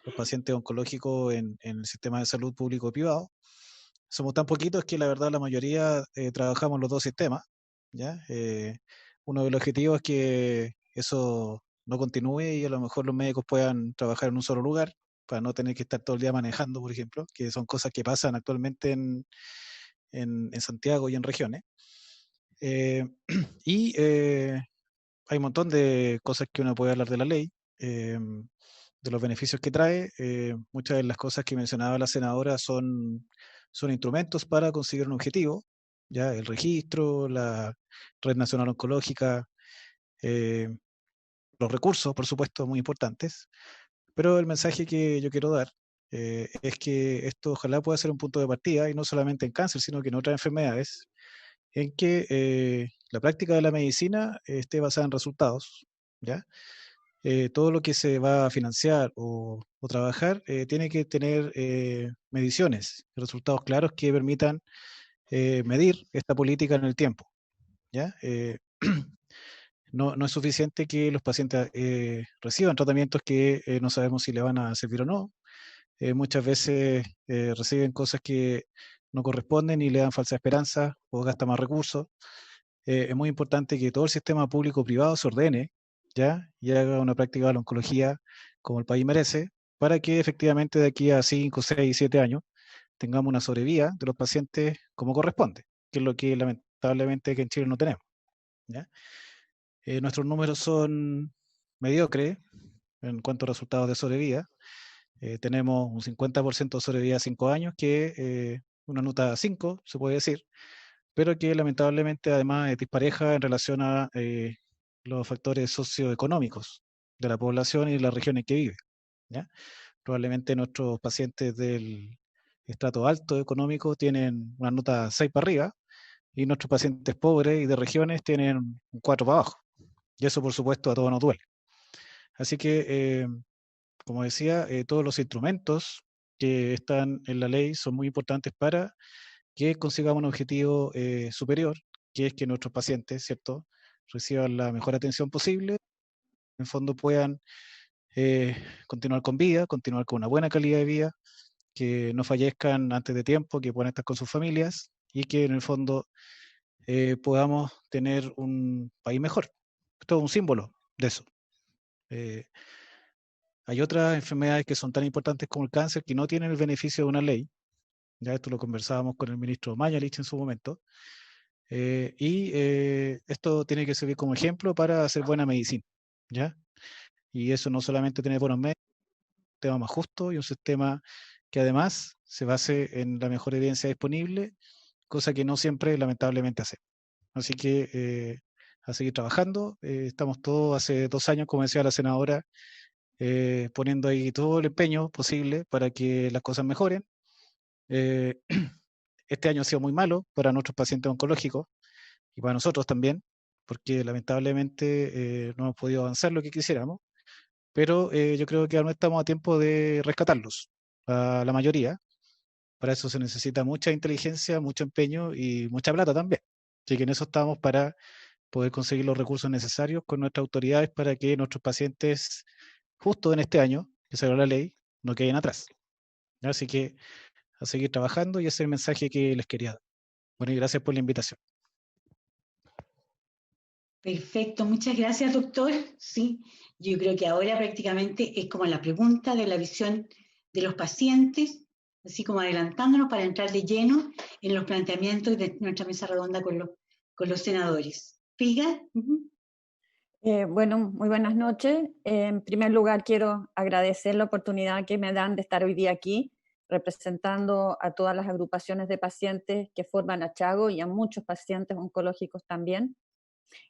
S7: los pacientes oncológicos en el sistema de salud público y privado. Somos tan poquitos que la verdad la mayoría trabajamos en los dos sistemas, ¿ya? Uno de los objetivos es que eso no continúe y a lo mejor los médicos puedan trabajar en un solo lugar, para no tener que estar todo el día manejando, por ejemplo, que son cosas que pasan actualmente en Santiago y en regiones. Y hay un montón de cosas que uno puede hablar de la ley, de los beneficios que trae. Muchas de las cosas que mencionaba la senadora son instrumentos para conseguir un objetivo, ya el registro, la Red Nacional Oncológica, los recursos, por supuesto, muy importantes. Pero el mensaje que yo quiero dar es que esto ojalá pueda ser un punto de partida, y no solamente en cáncer, sino que en otras enfermedades, en que la práctica de la medicina esté basada en resultados, ¿ya? Todo lo que se va a financiar o trabajar tiene que tener mediciones, resultados claros que permitan medir esta política en el tiempo, ¿ya? No es suficiente que los pacientes reciban tratamientos que no sabemos si le van a servir o no. Muchas veces reciben cosas que no corresponden y le dan falsa esperanza o gastan más recursos. Es muy importante que todo el sistema público-privado se ordene, ¿ya? Y haga una práctica de la oncología como el país merece, para que efectivamente de aquí a 5, 6, 7 años tengamos una sobrevida de los pacientes como corresponde, que es lo que lamentablemente que en Chile no tenemos, ¿ya? Nuestros números son mediocres en cuanto a resultados de sobrevida. Tenemos un 50% de sobrevida a 5 años, que una nota 5, se puede decir, pero que lamentablemente además es dispareja en relación a los factores socioeconómicos de la población y de las regiones que vive, ¿ya? Probablemente nuestros pacientes del estrato alto económico tienen una nota 6 para arriba, y nuestros pacientes pobres y de regiones tienen un 4 para abajo. Y eso, por supuesto, a todos nos duele. Así que, como decía, todos los instrumentos que están en la ley son muy importantes para que consigamos un objetivo superior, que es que nuestros pacientes, ¿cierto?, reciban la mejor atención posible, en el fondo puedan continuar con vida, continuar con una buena calidad de vida, que no fallezcan antes de tiempo, que puedan estar con sus familias y que en el fondo podamos tener un país mejor. Esto es un símbolo de eso. Hay otras enfermedades que son tan importantes como el cáncer que no tienen el beneficio de una ley. Ya esto lo conversábamos con el ministro Mañalich en su momento. Esto tiene que servir como ejemplo para hacer buena medicina, ¿ya? Y eso no solamente tener buenos médicos, un sistema más justo y un sistema que además se base en la mejor evidencia disponible, cosa que no siempre lamentablemente hace. Así que a seguir trabajando. Estamos todos hace 2 años, como decía la senadora, poniendo ahí todo el empeño posible para que las cosas mejoren. Este año ha sido muy malo para nuestros pacientes oncológicos y para nosotros también, porque lamentablemente no hemos podido avanzar lo que quisiéramos, pero yo creo que aún estamos a tiempo de rescatarlos, a la mayoría. Para eso se necesita mucha inteligencia, mucho empeño y mucha plata también. Así que en eso estamos, para poder conseguir los recursos necesarios con nuestras autoridades para que nuestros pacientes, justo en este año que salió la ley, no queden atrás. Así que a seguir trabajando, y ese es el mensaje que les quería dar. Bueno, y gracias por la invitación.
S1: Perfecto, muchas gracias, doctor. Sí, yo creo que ahora prácticamente es como la pregunta de la visión de los pacientes, así como adelantándonos para entrar de lleno en los planteamientos de nuestra mesa redonda con los senadores. Figa.
S4: Bueno, muy buenas noches. En primer lugar, quiero agradecer la oportunidad que me dan de estar hoy día aquí, representando a todas las agrupaciones de pacientes que forman Achago y a muchos pacientes oncológicos también.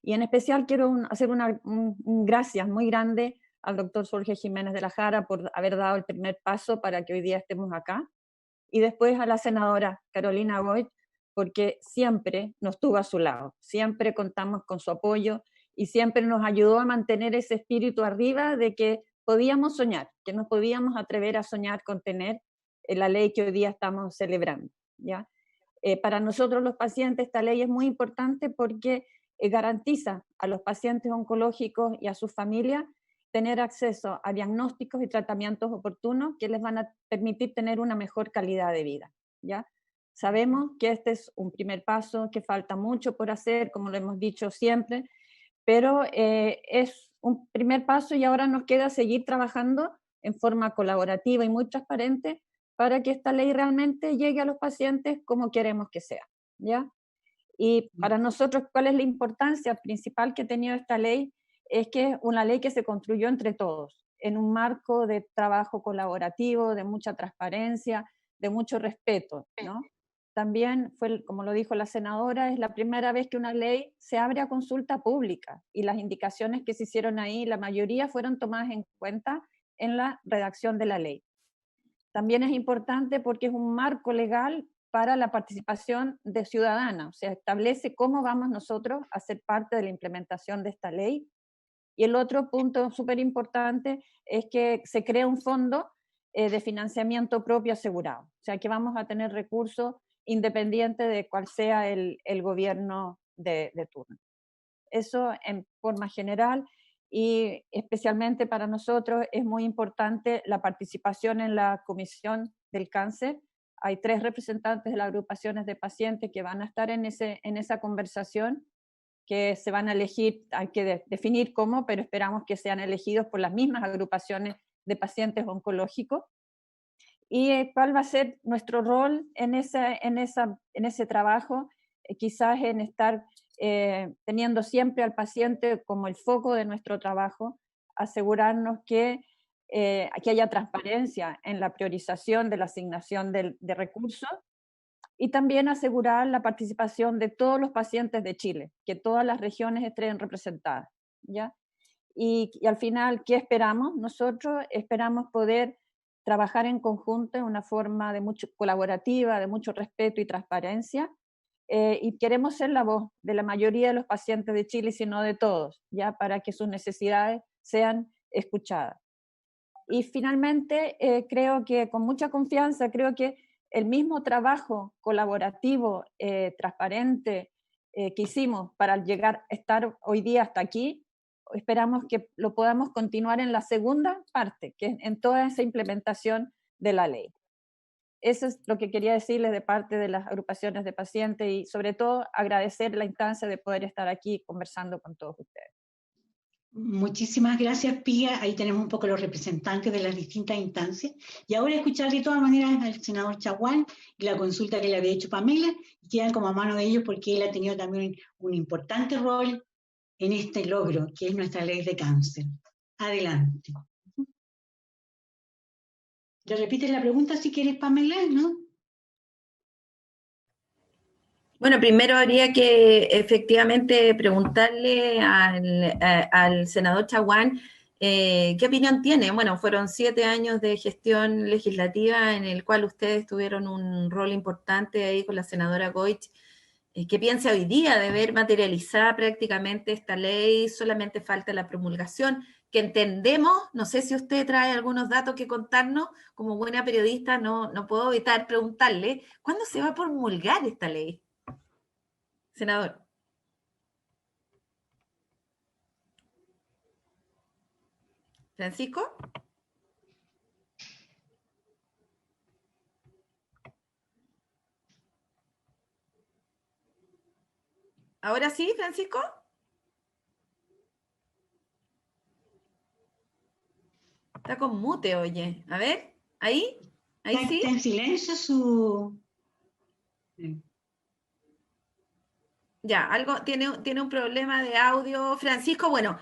S4: Y en especial quiero hacer un gracias muy grande al doctor Jorge Jiménez de la Jara por haber dado el primer paso para que hoy día estemos acá. Y después a la senadora Carolina Goich, porque siempre nos tuvo a su lado, siempre contamos con su apoyo y siempre nos ayudó a mantener ese espíritu arriba de que podíamos soñar, que nos podíamos atrever a soñar con tener la ley que hoy día estamos celebrando, ¿ya? Para nosotros los pacientes esta ley es muy importante porque garantiza a los pacientes oncológicos y a sus familias tener acceso a diagnósticos y tratamientos oportunos que les van a permitir tener una mejor calidad de vida, ¿ya? Sabemos que este es un primer paso, que falta mucho por hacer, como lo hemos dicho siempre, pero es un primer paso y ahora nos queda seguir trabajando en forma colaborativa y muy transparente para que esta ley realmente llegue a los pacientes como queremos que sea, ¿ya? Y para nosotros, ¿cuál es la importancia principal que ha tenido esta ley? Es que es una ley que se construyó entre todos, en un marco de trabajo colaborativo, de mucha transparencia, de mucho respeto, ¿no? También fue, como lo dijo la senadora, es la primera vez que una ley se abre a consulta pública y las indicaciones que se hicieron ahí, la mayoría fueron tomadas en cuenta en la redacción de la ley. También es importante porque es un marco legal para la participación de ciudadana, o sea, establece cómo vamos nosotros a ser parte de la implementación de esta ley. Y el otro punto súper importante es que se crea un fondo de financiamiento propio asegurado, o sea, que vamos a tener recursos independientes de cuál sea el gobierno de turno. Eso en forma general, y especialmente para nosotros es muy importante la participación en la Comisión del Cáncer. Hay 3 representantes de las agrupaciones de pacientes que van a estar en esa conversación, que se van a elegir, hay que definir cómo, pero esperamos que sean elegidos por las mismas agrupaciones de pacientes oncológicos. ¿Y cuál va a ser nuestro rol en ese trabajo? Quizás en estar teniendo siempre al paciente como el foco de nuestro trabajo, asegurarnos que haya transparencia en la priorización de la asignación de recursos, y también asegurar la participación de todos los pacientes de Chile, que todas las regiones estén representadas, ¿ya? Y al final, ¿qué esperamos? Nosotros esperamos poder trabajar en conjunto en una forma de mucho colaborativa, de mucho respeto y transparencia, y queremos ser la voz de la mayoría de los pacientes de Chile, sino de todos, ya, para que sus necesidades sean escuchadas. Y finalmente, creo que con mucha confianza, creo que el mismo trabajo colaborativo, transparente, que hicimos para llegar a estar hoy día hasta aquí, esperamos que lo podamos continuar en la segunda parte, que es en toda esa implementación de la ley. Eso es lo que quería decirles de parte de las agrupaciones de pacientes, y sobre todo agradecer la instancia de poder estar aquí conversando con todos ustedes.
S1: Muchísimas gracias, Pía. Ahí tenemos un poco los representantes de las distintas instancias. Y ahora escuchar de todas maneras al senador Chaguán y la consulta que le había hecho Pamela, y quedan como a mano de ellos porque él ha tenido también un importante rol en este logro, que es nuestra ley de cáncer. Adelante. ¿Le repites la pregunta si quieres, Pamela, no?
S5: Bueno, primero habría que efectivamente preguntarle al senador Chaguán qué opinión tiene. Bueno, fueron 7 años de gestión legislativa en el cual ustedes tuvieron un rol importante ahí con la senadora Goich. ¿Qué piensa hoy día de ver materializada prácticamente esta ley? Solamente falta la promulgación, que entendemos, no sé si usted trae algunos datos que contarnos, como buena periodista no puedo evitar preguntarle, ¿cuándo se va a promulgar esta ley? Senador. ¿Francisco? ¿Ahora sí, Francisco? Está con mute, oye. A ver, ahí sí.
S1: Está en silencio su...
S5: Ya, algo tiene un problema de audio. Francisco, bueno,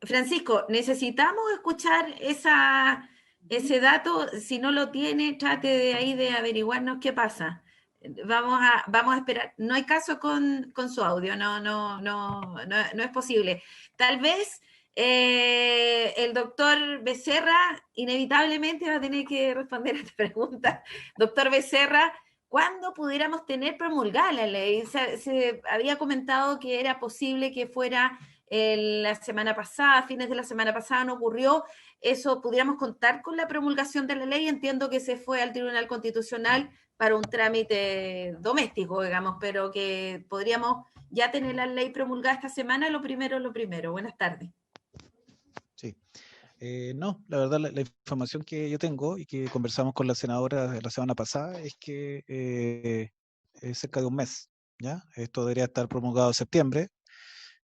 S5: Francisco, necesitamos escuchar ese dato. Si no lo tiene, trate de ahí de averiguarnos qué pasa. Vamos a esperar. No hay caso con su audio, no es posible. Tal vez el doctor Becerra inevitablemente va a tener que responder a esta pregunta. Doctor Becerra, ¿cuándo pudiéramos tener promulgada la ley? Se había comentado que era posible que fuera la semana pasada, fines de la semana pasada, no ocurrió eso. ¿Pudiéramos contar con la promulgación de la ley? Entiendo que se fue al Tribunal Constitucional para un trámite doméstico, digamos, pero que podríamos ya tener la ley promulgada esta semana. Lo primero. Buenas tardes.
S7: Sí. No, la verdad, la información que yo tengo y que conversamos con la senadora la semana pasada es que es cerca de un mes, ¿ya? Esto debería estar promulgado en septiembre,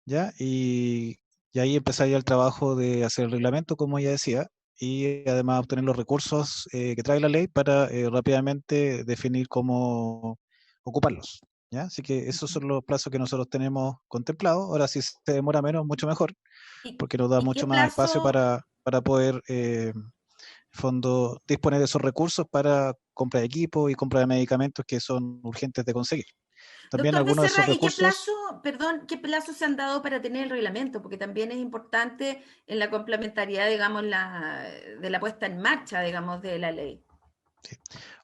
S7: ¿ya? Y ahí empezaría el trabajo de hacer el reglamento, como ella decía, y además obtener los recursos que trae la ley para rápidamente definir cómo ocuparlos. ¿Ya? Así que esos son los plazos que nosotros tenemos contemplados. Ahora, si se demora menos, mucho mejor, porque nos da
S5: ¿Y qué
S7: mucho más espacio
S5: plazo?
S7: para poder fondo disponer de esos recursos para compra de equipo y compra de medicamentos que son urgentes de conseguir. También
S5: Doctor
S7: algunos de esos
S5: Becerra, ¿y qué
S7: recursos,
S5: plazo, perdón, qué plazo se han dado para tener el reglamento? Porque también es importante en la complementariedad, digamos, de la puesta en marcha, digamos, de la ley.
S7: sí,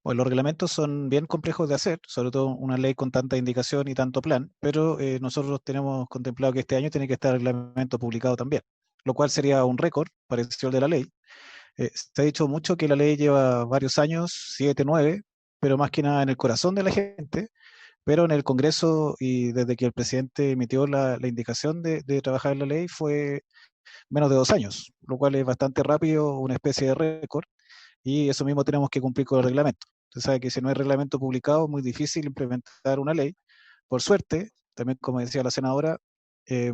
S7: bueno, los reglamentos son bien complejos de hacer, sobre todo una ley con tanta indicación y tanto plan, pero nosotros tenemos contemplado que este año tiene que estar el reglamento publicado también, lo cual sería un récord parecido al de la ley. Se ha dicho mucho que la ley lleva varios años, 7, 9, pero más que nada en el corazón de la gente, pero en el Congreso y desde que el presidente emitió la indicación de trabajar en la ley fue menos de 2 años, lo cual es bastante rápido, una especie de récord, y eso mismo tenemos que cumplir con el reglamento. Usted sabe que si no hay reglamento publicado es muy difícil implementar una ley. Por suerte, también como decía la senadora, eh,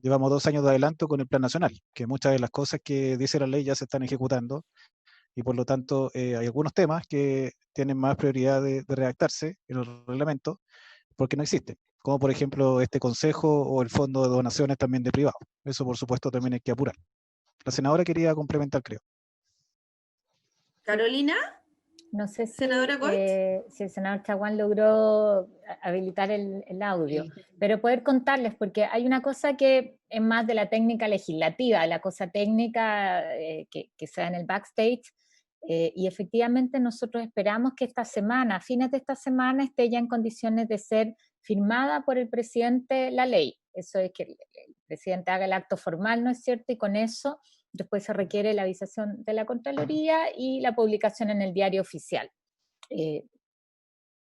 S7: llevamos 2 años de adelanto con el Plan Nacional, que muchas de las cosas que dice la ley ya se están ejecutando y por lo tanto hay algunos temas que tienen más prioridad de redactarse en el reglamento porque no existen, como por ejemplo este consejo o el fondo de donaciones también de privados. Eso por supuesto también hay que apurar. La senadora quería complementar, creo.
S5: Carolina,
S4: No sé
S5: senadora Goich.
S4: si el senador Chaguán logró habilitar el audio, pero poder contarles, porque hay una cosa que es más de la técnica legislativa, la cosa técnica que se da en el backstage, y efectivamente nosotros esperamos que esta semana, a fines de esta semana, esté ya en condiciones de ser firmada por el presidente la ley. Eso es que el presidente haga el acto formal, ¿no es cierto? Y con eso después se requiere la avisación de la Contraloría y la publicación en el diario oficial.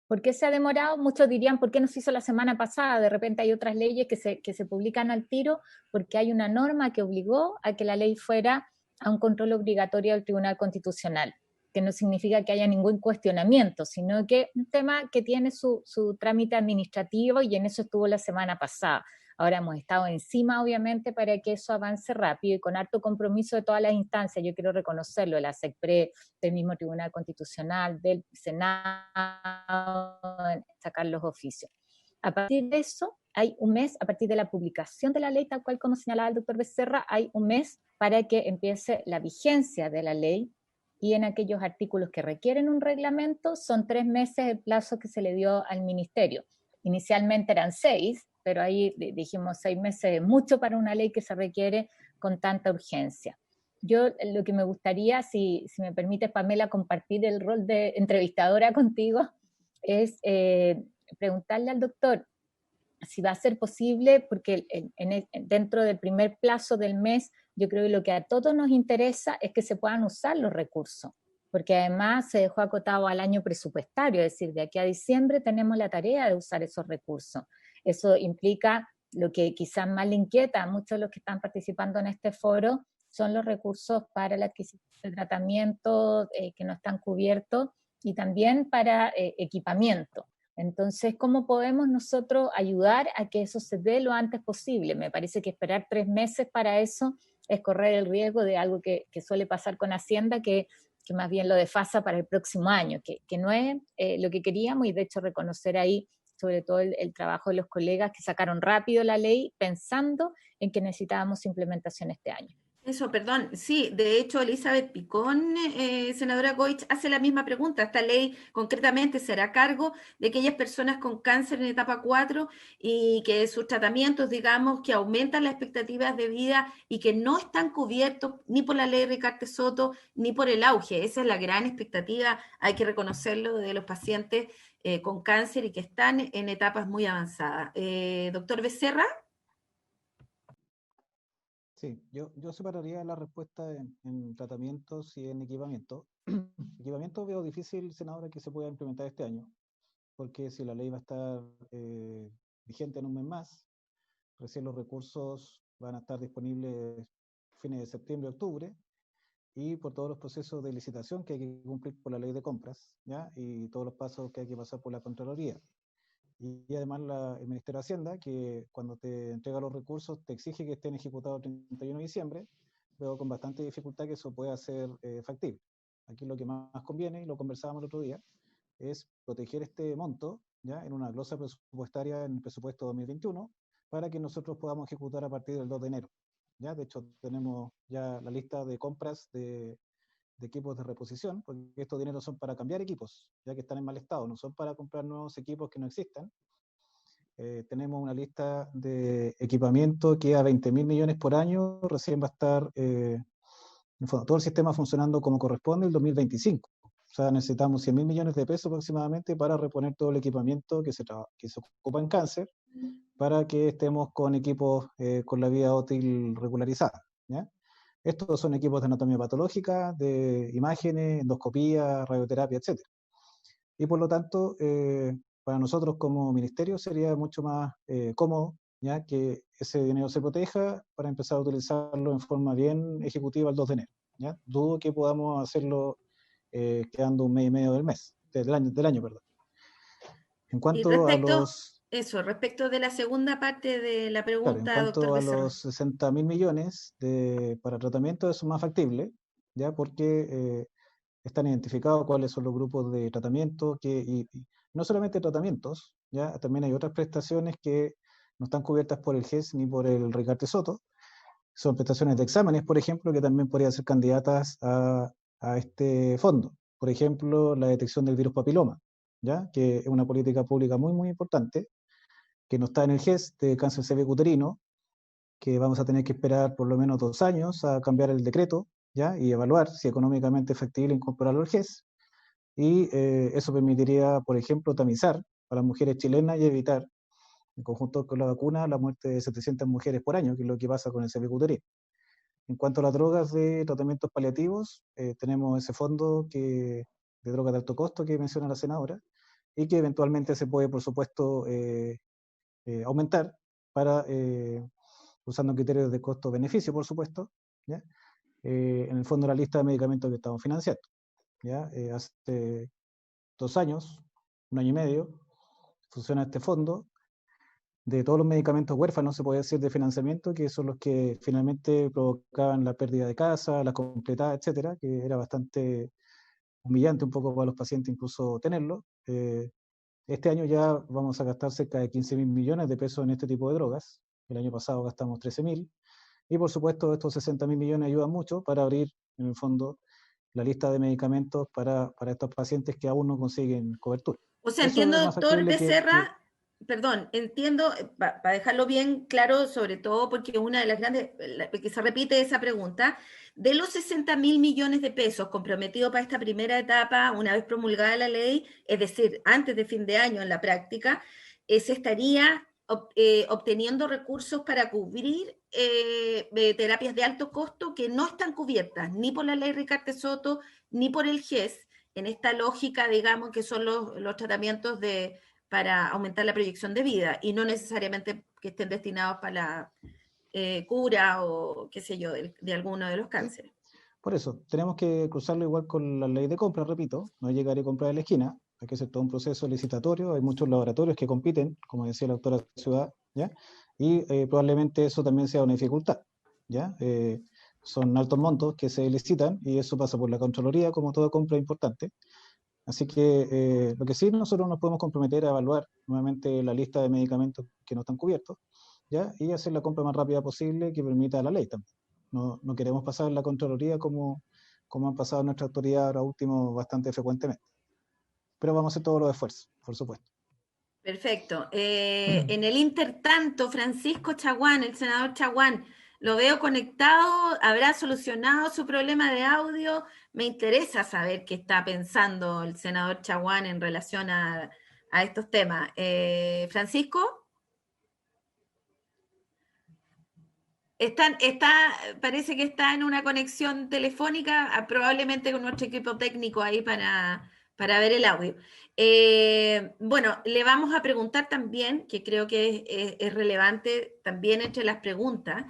S4: ¿Por qué se ha demorado? Muchos dirían, ¿por qué no se hizo la semana pasada? De repente hay otras leyes que se publican al tiro porque hay una norma que obligó a que la ley fuera a un control obligatorio del Tribunal Constitucional, que no significa que haya ningún cuestionamiento, sino que un tema que tiene su trámite administrativo y en eso estuvo la semana pasada. Ahora hemos estado encima, obviamente, para que eso avance rápido y con harto compromiso de todas las instancias. Yo quiero reconocerlo, de la SECPRE, del mismo Tribunal Constitucional, del Senado, sacar los oficios. A partir de eso, hay un mes, a partir de la publicación de la ley, tal cual como señalaba el doctor Becerra, hay un mes para que empiece la vigencia de la ley y en aquellos artículos que requieren un reglamento son 3 meses el plazo que se le dio al ministerio. Inicialmente eran 6, pero ahí dijimos 6 meses es mucho para una ley que se requiere con tanta urgencia. Yo lo que me gustaría, si me permite, Pamela, compartir el rol de entrevistadora contigo, es preguntarle al doctor si va a ser posible, porque dentro del primer plazo del mes, yo creo que lo que a todos nos interesa es que se puedan usar los recursos, porque además se dejó acotado al año presupuestario, es decir, de aquí a diciembre tenemos la tarea de usar esos recursos. Eso implica lo que quizás más le inquieta a muchos de los que están participando en este foro, son los recursos para la adquisición de tratamiento que no están cubiertos y también para equipamiento. Entonces, ¿cómo podemos nosotros ayudar a que eso se dé lo antes posible? Me parece que esperar 3 meses para eso es correr el riesgo de algo que suele pasar con Hacienda, que más bien lo desfasa para el próximo año, que no es lo que queríamos, y de hecho reconocer ahí sobre todo el trabajo de los colegas que sacaron rápido la ley pensando en que necesitábamos implementación este año.
S5: Eso, perdón. Sí, de hecho, Elizabeth Picón, senadora Goich, hace la misma pregunta. Esta ley concretamente será a cargo de aquellas personas con cáncer en etapa 4 y que sus tratamientos, digamos, que aumentan las expectativas de vida y que no están cubiertos ni por la ley Ricardo Soto ni por el auge. Esa es la gran expectativa, hay que reconocerlo, de los pacientes con cáncer y que están en etapas muy avanzadas. Doctor Becerra.
S7: Sí, yo separaría la respuesta en tratamientos y en equipamiento. Equipamiento veo difícil, senadora, que se pueda implementar este año, porque si la ley va a estar vigente en un mes más, recién los recursos van a estar disponibles fines de septiembre, octubre, y por todos los procesos de licitación que hay que cumplir por la ley de compras, ¿ya? Y todos los pasos que hay que pasar por la Contraloría. Y además el Ministerio de Hacienda, que cuando te entrega los recursos te exige que estén ejecutados el 31 de diciembre, veo con bastante dificultad que eso pueda ser factible. Aquí lo que más conviene, y lo conversábamos el otro día, es proteger este monto, ¿ya?, en una glosa presupuestaria en el presupuesto 2021, para que nosotros podamos ejecutar a partir del 2 de enero. ¿Ya? De hecho, tenemos ya la lista de compras de equipos de reposición, porque estos dineros son para cambiar equipos, ya que están en mal estado, no son para comprar nuevos equipos que no existan. Tenemos una lista de equipamiento que a 20.000 millones por año recién va a estar en fondo, todo el sistema funcionando como corresponde el 2025. O sea, necesitamos 100.000 millones de pesos aproximadamente para reponer todo el equipamiento que se ocupa en cáncer, para que estemos con equipos con la vida útil regularizada, ¿ya? Estos son equipos de anatomía patológica, de imágenes, endoscopía, radioterapia, etc. Y por lo tanto, para nosotros como ministerio sería mucho más cómodo, ¿ya?, que ese dinero se proteja para empezar a utilizarlo en forma bien ejecutiva el 2 de enero. ¿Ya? Dudo que podamos hacerlo quedando un mes y medio del año, perdón. En cuanto a los...
S5: Eso, respecto de la segunda parte de la pregunta,
S7: claro, en cuanto
S5: doctor
S7: a
S5: Becerra.
S7: los 60.000 millones para tratamiento, eso es más factible, ¿ya? Porque están identificados cuáles son los grupos de tratamiento, y no solamente tratamientos, ¿ya? También hay otras prestaciones que no están cubiertas por el GES ni por el Ricarte Soto. Son prestaciones de exámenes, por ejemplo, que también podrían ser candidatas a este fondo. Por ejemplo, la detección del virus papiloma, ¿ya?, que es una política pública muy, muy importante, que no está en el GES de cáncer cervicuterino, que vamos a tener que esperar por lo menos 2 años a cambiar el decreto, ¿ya?, y evaluar si económicamente es factible incorporarlo al GES. Y eso permitiría, por ejemplo, tamizar a las mujeres chilenas y evitar, en conjunto con la vacuna, la muerte de 700 mujeres por año, que es lo que pasa con el cervicuterino. En cuanto a las drogas de tratamientos paliativos, tenemos ese fondo de drogas de alto costo que menciona la senadora, y que eventualmente se puede, por supuesto, aumentar para, usando criterios de costo-beneficio, por supuesto, ¿ya? En el fondo, la lista de medicamentos que estamos financiando, ¿ya? Hace 2 años, 1 año y medio, funciona este fondo de todos los medicamentos huérfanos, se puede decir, de financiamiento, que son los que finalmente provocaban la pérdida de casa, la completada, etcétera, que era bastante humillante un poco para los pacientes incluso tenerlo. Este año ya vamos a gastar cerca de 15.000 millones de pesos en este tipo de drogas. El año pasado gastamos 13.000. Y por supuesto, estos 60.000 millones ayudan mucho para abrir, en el fondo, la lista de medicamentos para estos pacientes que aún no consiguen cobertura.
S5: O sea,
S7: Eso
S5: entiendo,
S7: es más
S5: doctor
S7: factible
S5: Becerra, perdón, entiendo, para dejarlo bien claro, sobre todo porque una de las grandes, que se repite esa pregunta, de los 60.000 millones de pesos comprometidos para esta primera etapa, una vez promulgada la ley, es decir, antes de fin de año en la práctica, se estaría obteniendo recursos para cubrir terapias de alto costo que no están cubiertas ni por la ley Ricarte Soto ni por el GES, en esta lógica, digamos, que son los tratamientos para aumentar la proyección de vida y no necesariamente que estén destinados para la cura o qué sé yo, de alguno de los cánceres.
S7: Por eso, tenemos que cruzarlo igual con la ley de compra, repito, no es llegar y comprar en la esquina, hay que hacer todo un proceso licitatorio, hay muchos laboratorios que compiten, como decía la doctora Ciudad, ¿ya? Y probablemente eso también sea una dificultad, ¿ya? Son altos montos que se licitan y eso pasa por la Contraloría, como toda compra importante. Así que lo que sí nosotros nos podemos comprometer a evaluar nuevamente la lista de medicamentos que no están cubiertos, ¿ya? Y hacer la compra más rápida posible que permita la ley también. No queremos pasar la Contraloría como han pasado nuestra autoridad ahora último bastante frecuentemente. Pero vamos a hacer todos los esfuerzos, por supuesto.
S5: Perfecto. En el intertanto, Francisco Chaguán, el senador Chaguán, lo veo conectado, habrá solucionado su problema de audio. Me interesa saber qué está pensando el senador Chaguán en relación a estos temas. Francisco. Parece que está en una conexión telefónica, probablemente con nuestro equipo técnico ahí para ver el audio. Bueno, le vamos a preguntar también, que creo que es relevante también entre las preguntas,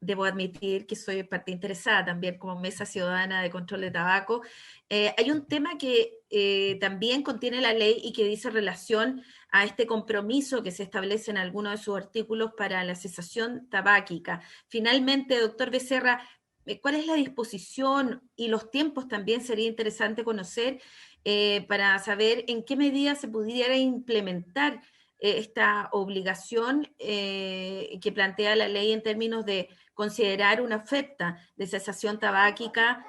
S5: debo admitir que soy parte interesada también como Mesa Ciudadana de Control de Tabaco. Hay un tema que también contiene la ley y que dice relación a este compromiso que se establece en algunos de sus artículos para la cesación tabáquica. Finalmente, doctor Becerra, ¿cuál es la disposición y los tiempos? También sería interesante conocer para saber en qué medida se pudiera implementar esta obligación que plantea la ley en términos de considerar una oferta de cesación tabáquica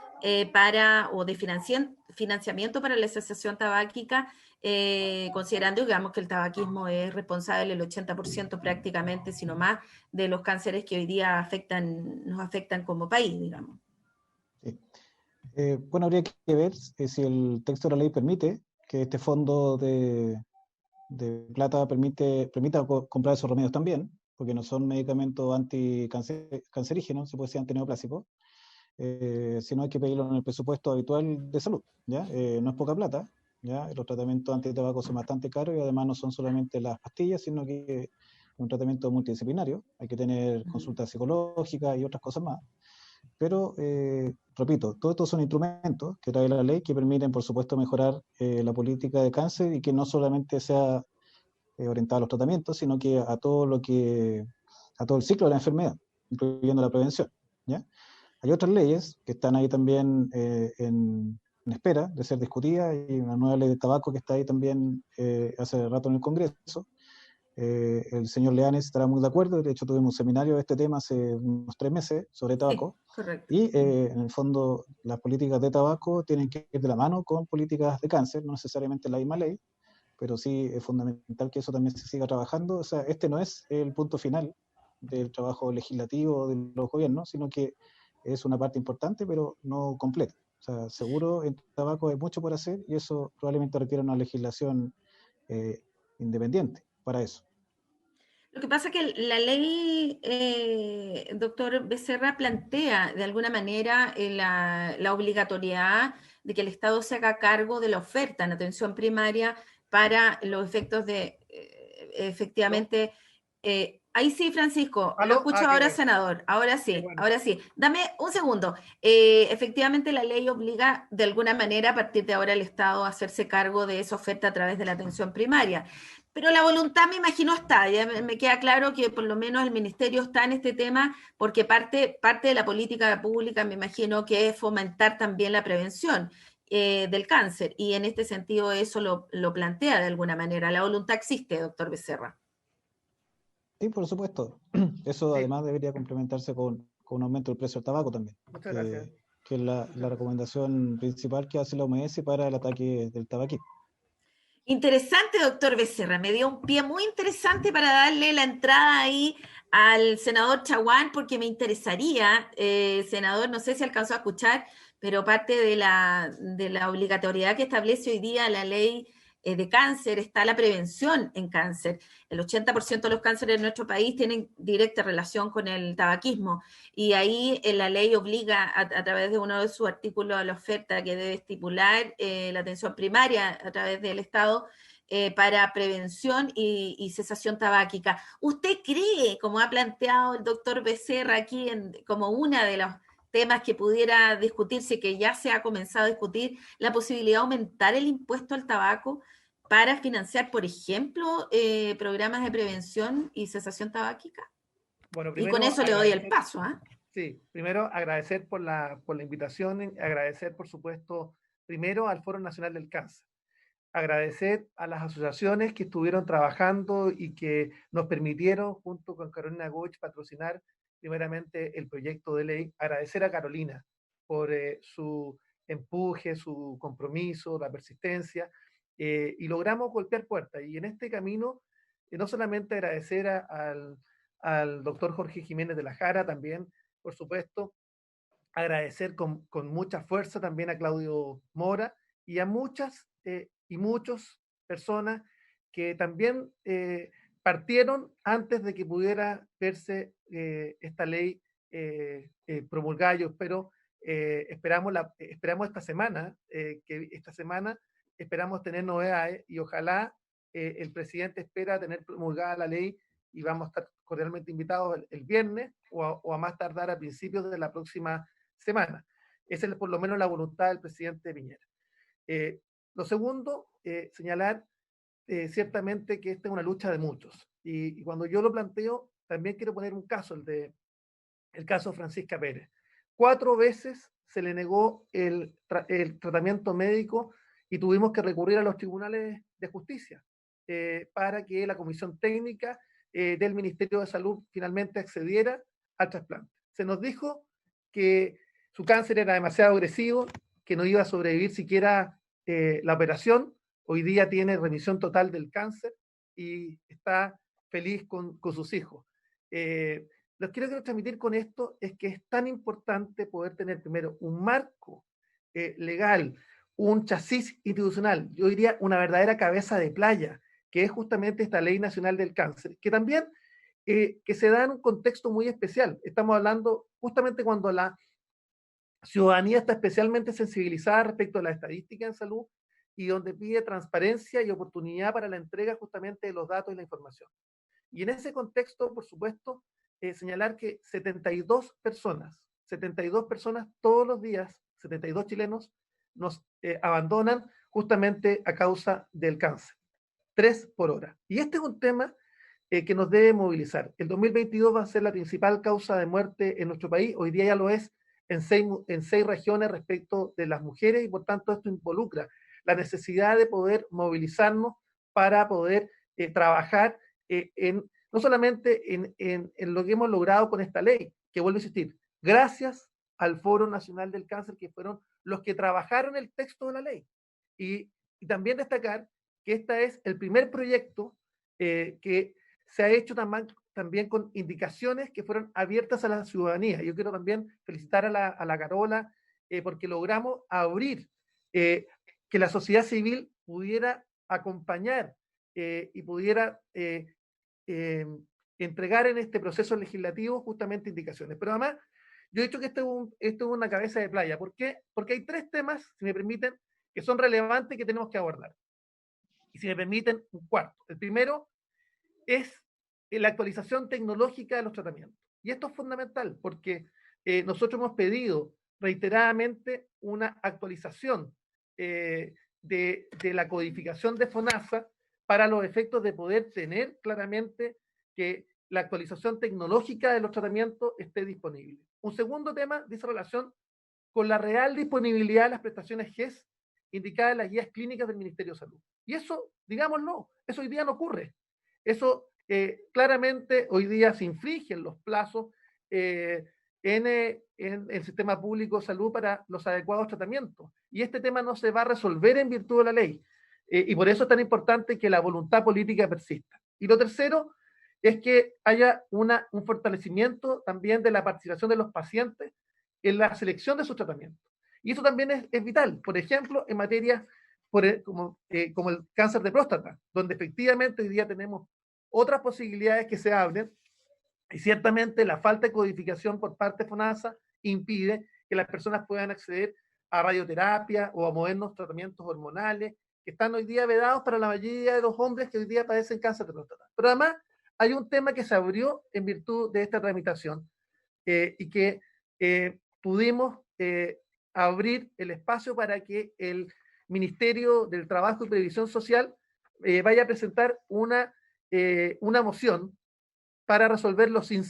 S5: o de financiamiento para la cesación tabáquica, considerando, digamos, que el tabaquismo es responsable del 80% prácticamente, sino más, de los cánceres que hoy día nos afectan como país, digamos.
S7: Sí. Bueno, habría que ver si el texto de la ley permite que este fondo de plata permita comprar esos remedios también, porque no son medicamentos anticancerígenos, se puede decir antineoplásicos, sino hay que pedirlo en el presupuesto habitual de salud, ¿ya? No es poca plata, ¿ya? Los tratamientos antitabaco son bastante caros y además no son solamente las pastillas, sino que es un tratamiento multidisciplinario, hay que tener consultas psicológicas y otras cosas más. Pero, repito, todos estos son instrumentos que trae la ley que permiten, por supuesto, mejorar la política de cáncer y que no solamente sea orientada a los tratamientos, sino que a todo el ciclo de la enfermedad, incluyendo la prevención, ¿ya? Hay otras leyes que están ahí también en espera de ser discutidas, y una nueva ley de tabaco que está ahí también hace rato en el Congreso. El señor Leanes estará muy de acuerdo, de hecho tuvimos un seminario de este tema hace unos 3 meses sobre tabaco,
S5: Sí, correcto.
S7: y en el fondo las políticas de tabaco tienen que ir de la mano con políticas de cáncer, no necesariamente la misma ley, pero sí es fundamental que eso también se siga trabajando. O sea, este no es el punto final del trabajo legislativo de los gobiernos, sino que es una parte importante, pero no completa. O sea, seguro en tabaco hay mucho por hacer y eso probablemente requiere una legislación independiente para eso.
S5: Lo que pasa es que la ley, doctor Becerra, plantea de alguna manera la obligatoriedad de que el Estado se haga cargo de la oferta en atención primaria para los efectos de, efectivamente, ahí sí, Francisco,
S8: ¿Aló?
S5: lo escucho ahora,
S8: Bueno.
S5: senador, ahora sí,
S8: Bueno.
S5: ahora sí. Dame un segundo. Efectivamente, la ley obliga de alguna manera a partir de ahora el Estado a hacerse cargo de esa oferta a través de la atención primaria. Pero la voluntad, me imagino, está. Ya me queda claro que por lo menos el ministerio está en este tema porque parte de la política pública, me imagino, que es fomentar también la prevención del cáncer. Y en este sentido eso lo plantea de alguna manera. La voluntad existe, doctor Becerra.
S7: Sí, por supuesto. Eso además debería complementarse con un aumento del precio del tabaco también.
S8: Muchas gracias.
S7: Que es la recomendación principal que hace la OMS para el ataque del tabaquismo.
S5: Interesante, doctor Becerra. Me dio un pie muy interesante para darle la entrada ahí al senador Chaguán, porque me interesaría, senador, no sé si alcanzó a escuchar, pero parte de la obligatoriedad que establece hoy día la ley de cáncer está la prevención en cáncer. El 80% de los cánceres en nuestro país tienen directa relación con el tabaquismo y ahí la ley obliga a través de uno de sus artículos a la oferta que debe estipular la atención primaria a través del Estado para prevención y cesación tabáquica. ¿Usted cree, como ha planteado el doctor Becerra aquí como una de los temas que pudiera discutirse, que ya se ha comenzado a discutir, la posibilidad de aumentar el impuesto al tabaco para financiar, por ejemplo, programas de prevención y cesación tabáquica?
S8: Bueno,
S5: Y
S8: primero,
S5: con eso le doy el paso.
S8: Sí, primero agradecer por la invitación, agradecer, por supuesto, primero al Foro Nacional del Cáncer, agradecer a las asociaciones que estuvieron trabajando y que nos permitieron, junto con Carolina Goich, patrocinar primeramente el proyecto de ley, agradecer a Carolina por su empuje, su compromiso, la persistencia, y logramos golpear puertas. Y en este camino, no solamente agradecer al doctor Jorge Jiménez de la Jara, también, por supuesto, agradecer con mucha fuerza también a Claudio Mora y a muchas y muchas personas que también partieron antes de que pudiera verse esta ley promulgada. Yo espero, esperamos esta semana, que esta semana esperamos tener novedades y ojalá el presidente espera tener promulgada la ley y vamos a estar cordialmente invitados el viernes o a más tardar a principios de la próxima semana. Esa es por lo menos la voluntad del presidente Piñera. Lo segundo, señalar ciertamente que esta es una lucha de muchos. Y cuando yo lo planteo, también quiero poner un caso, el caso Francisca Pérez. 4 veces se le negó el tratamiento médico y tuvimos que recurrir a los tribunales de justicia para que la comisión técnica del Ministerio de Salud finalmente accediera al trasplante. Se nos dijo que su cáncer era demasiado agresivo, que no iba a sobrevivir siquiera la operación. Hoy día tiene remisión total del cáncer y está feliz con sus hijos. Lo que quiero transmitir con esto es que es tan importante poder tener primero un marco legal, un chasis institucional, yo diría una verdadera cabeza de playa, que es justamente esta Ley Nacional del Cáncer, que también que se da en un contexto muy especial. Estamos hablando justamente cuando la ciudadanía está especialmente sensibilizada respecto a la estadística en salud y donde pide transparencia y oportunidad para la entrega justamente de los datos y la información. Y en ese contexto, por supuesto, señalar que 72 personas todos los días, 72 chilenos, nos abandonan justamente a causa del cáncer. 3 por hora. Y este es un tema que nos debe movilizar. El 2022 va a ser la principal causa de muerte en nuestro país. Hoy día ya lo es en 6 regiones respecto de las mujeres y por tanto esto involucra la necesidad de poder movilizarnos para poder trabajar no solamente en lo que hemos logrado con esta ley, que vuelvo a insistir, gracias al Foro Nacional del Cáncer, que fueron los que trabajaron el texto de la ley. Y también destacar que este es el primer proyecto que se ha hecho también con indicaciones que fueron abiertas a la ciudadanía. Yo quiero también felicitar a la Carola porque logramos abrir que la sociedad civil pudiera acompañar y pudiera entregar en este proceso legislativo justamente indicaciones. Pero además, yo he dicho que esto es una cabeza de playa. ¿Por qué? Porque hay 3 temas, si me permiten, que son relevantes y que tenemos que abordar. Y si me permiten, un cuarto. El primero es la actualización tecnológica de los tratamientos. Y esto es fundamental porque nosotros hemos pedido reiteradamente una actualización de la codificación de FONASA para los efectos de poder tener claramente que la actualización tecnológica de los tratamientos esté disponible. Un segundo tema dice relación con la real disponibilidad de las prestaciones GES indicadas en las guías clínicas del Ministerio de Salud. Y eso, digámoslo, eso hoy día no ocurre. Eso claramente hoy día se infringen los plazos en el sistema público de salud para los adecuados tratamientos. Y este tema no se va a resolver en virtud de la ley. Y por eso es tan importante que la voluntad política persista. Y lo tercero es que haya un fortalecimiento también de la participación de los pacientes en la selección de sus tratamientos. Y eso también es vital, por ejemplo, en materia como el cáncer de próstata, donde efectivamente hoy día tenemos otras posibilidades que se abren y ciertamente la falta de codificación por parte de FONASA impide que las personas puedan acceder a radioterapia o a modernos tratamientos hormonales que están hoy día vedados para la mayoría de los hombres que hoy día padecen cáncer de próstata. Pero además hay un tema que se abrió en virtud de esta tramitación y que pudimos abrir el espacio para que el Ministerio del Trabajo y Previsión Social vaya a presentar una moción para resolverlo sin.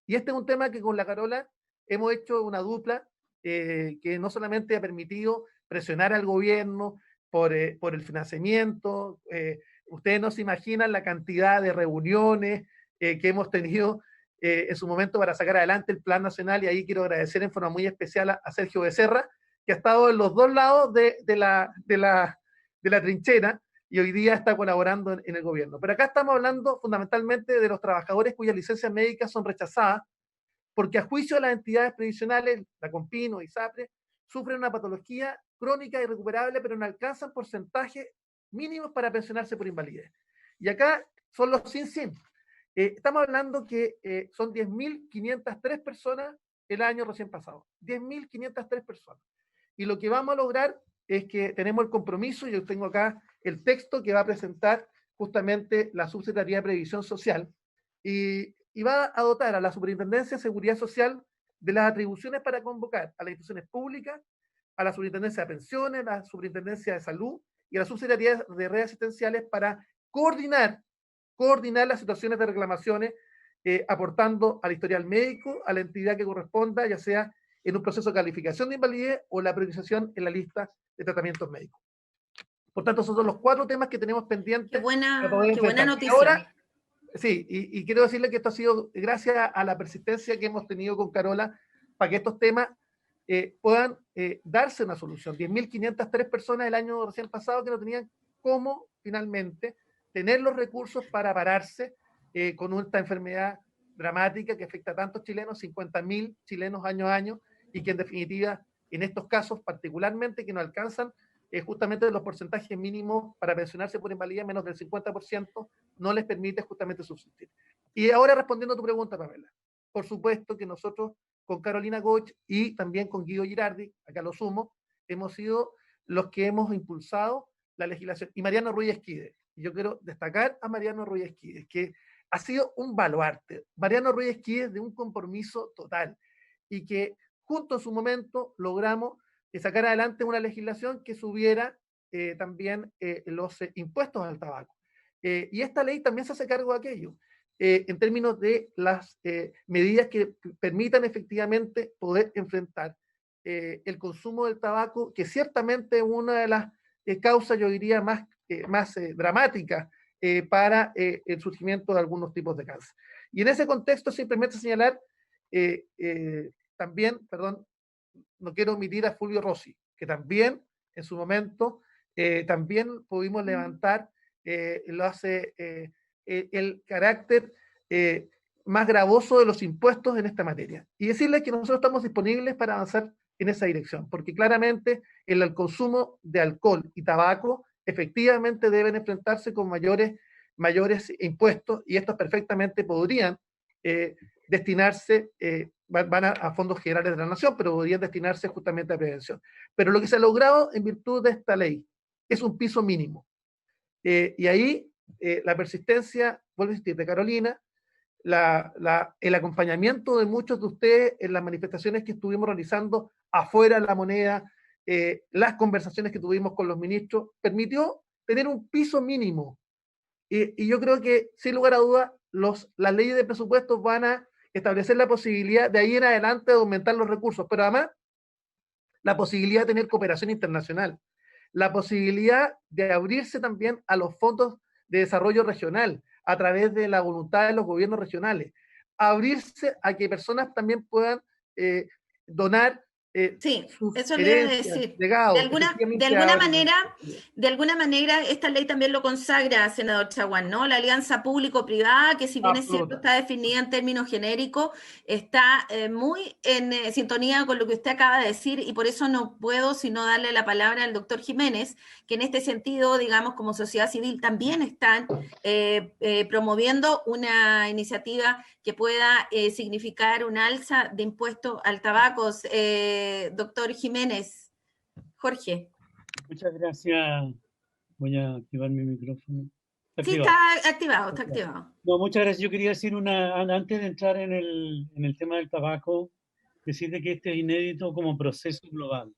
S8: Y este es un tema que con la Carola hemos hecho una dupla que no solamente ha permitido presionar al gobierno por el financiamiento, ustedes no se imaginan la cantidad de reuniones que hemos tenido en su momento para sacar adelante el Plan Nacional, y ahí quiero agradecer en forma muy especial a Sergio Becerra, que ha estado en los 2 lados de la trinchera y hoy día está colaborando en el gobierno. Pero acá estamos hablando fundamentalmente de los trabajadores cuyas licencias médicas son rechazadas porque a juicio de las entidades previsionales, la Compino y SAPRE, sufren una patología crónica irrecuperable, pero no alcanzan porcentajes mínimos para pensionarse por invalidez. Y acá son los sin. Estamos hablando que son 10.503 personas el año recién pasado. 10.503 personas. Y lo que vamos a lograr es que tenemos el compromiso, yo tengo acá el texto que va a presentar justamente la Subsecretaría de Previsión Social, y va a dotar a la Superintendencia de Seguridad Social de las atribuciones para convocar a las instituciones públicas, a la Superintendencia de Pensiones, a la Superintendencia de Salud y a la Subsecretaría de Redes Asistenciales para coordinar las situaciones de reclamaciones, aportando al historial médico, a la entidad que corresponda, ya sea en un proceso de calificación de invalidez o la priorización en la lista de tratamientos médicos. Por tanto, esos son los 4 temas que tenemos pendientes.
S5: Qué buena noticia.
S8: Ahora, sí, y quiero decirle que esto ha sido gracias a la persistencia que hemos tenido con Carola para que estos temas puedan darse una solución. 10.503 personas el año recién pasado que no tenían cómo finalmente tener los recursos para pararse con esta enfermedad dramática que afecta a tantos chilenos, 50.000 chilenos año a año, y que en definitiva, en estos casos particularmente, que no alcanzan justamente los porcentajes mínimos para pensionarse por invalidez, menos del 50%, no les permite justamente subsistir. Y ahora respondiendo a tu pregunta, Pamela, por supuesto que nosotros con Carolina Goich y también con Guido Girardi, acá lo sumo, hemos sido los que hemos impulsado la legislación. Y Mariano Ruiz Esquides, yo quiero destacar a Mariano Ruiz Esquides, que ha sido un baluarte. Mariano Ruiz Esquides de un compromiso total y que justo en su momento logramos sacar adelante una legislación que subiera también los impuestos al tabaco. Y esta ley también se hace cargo de aquello, en términos de las medidas que permitan efectivamente poder enfrentar el consumo del tabaco, que ciertamente es una de las causas, yo diría, más dramáticas para el surgimiento de algunos tipos de cáncer. Y en ese contexto simplemente señalar también, perdón, no quiero omitir a Fulvio Rossi, que también en su momento también pudimos levantar el carácter más gravoso de los impuestos en esta materia. Y decirles que nosotros estamos disponibles para avanzar en esa dirección, porque claramente el consumo de alcohol y tabaco efectivamente deben enfrentarse con mayores impuestos, y estos perfectamente podrían destinarse, van a fondos generales de la nación, pero podrían destinarse justamente a prevención. Pero lo que se ha logrado en virtud de esta ley es un piso mínimo. Y ahí la persistencia, vuelvo a insistir, de Carolina, el acompañamiento de muchos de ustedes en las manifestaciones que estuvimos realizando afuera de La Moneda, las conversaciones que tuvimos con los ministros, permitió tener un piso mínimo. Y yo creo que, sin lugar a dudas, las leyes de presupuestos van a establecer la posibilidad de ahí en adelante de aumentar los recursos, pero además la posibilidad de tener cooperación internacional, la posibilidad de abrirse también a los fondos de desarrollo regional a través de la voluntad de los gobiernos regionales, abrirse a que personas también puedan donar
S5: sí,
S8: sus
S5: eso le iba a decir.
S8: Legados,
S5: de alguna manera, esta ley también lo consagra, senador Chaguán, ¿no? La alianza público-privada, que si bien es cierto está definida en términos genéricos, está muy en sintonía con lo que usted acaba de decir, y por eso no puedo sino darle la palabra al doctor Jiménez, que en este sentido, digamos, como sociedad civil, también están promoviendo una iniciativa que pueda significar un alza de impuestos al tabaco. Doctor Jiménez, Jorge.
S2: Muchas gracias. Voy a activar mi micrófono.
S5: Sí, está activado.
S2: No, muchas gracias. Yo quería decir antes de entrar en el tema del tabaco, decirle que este es inédito como proceso global.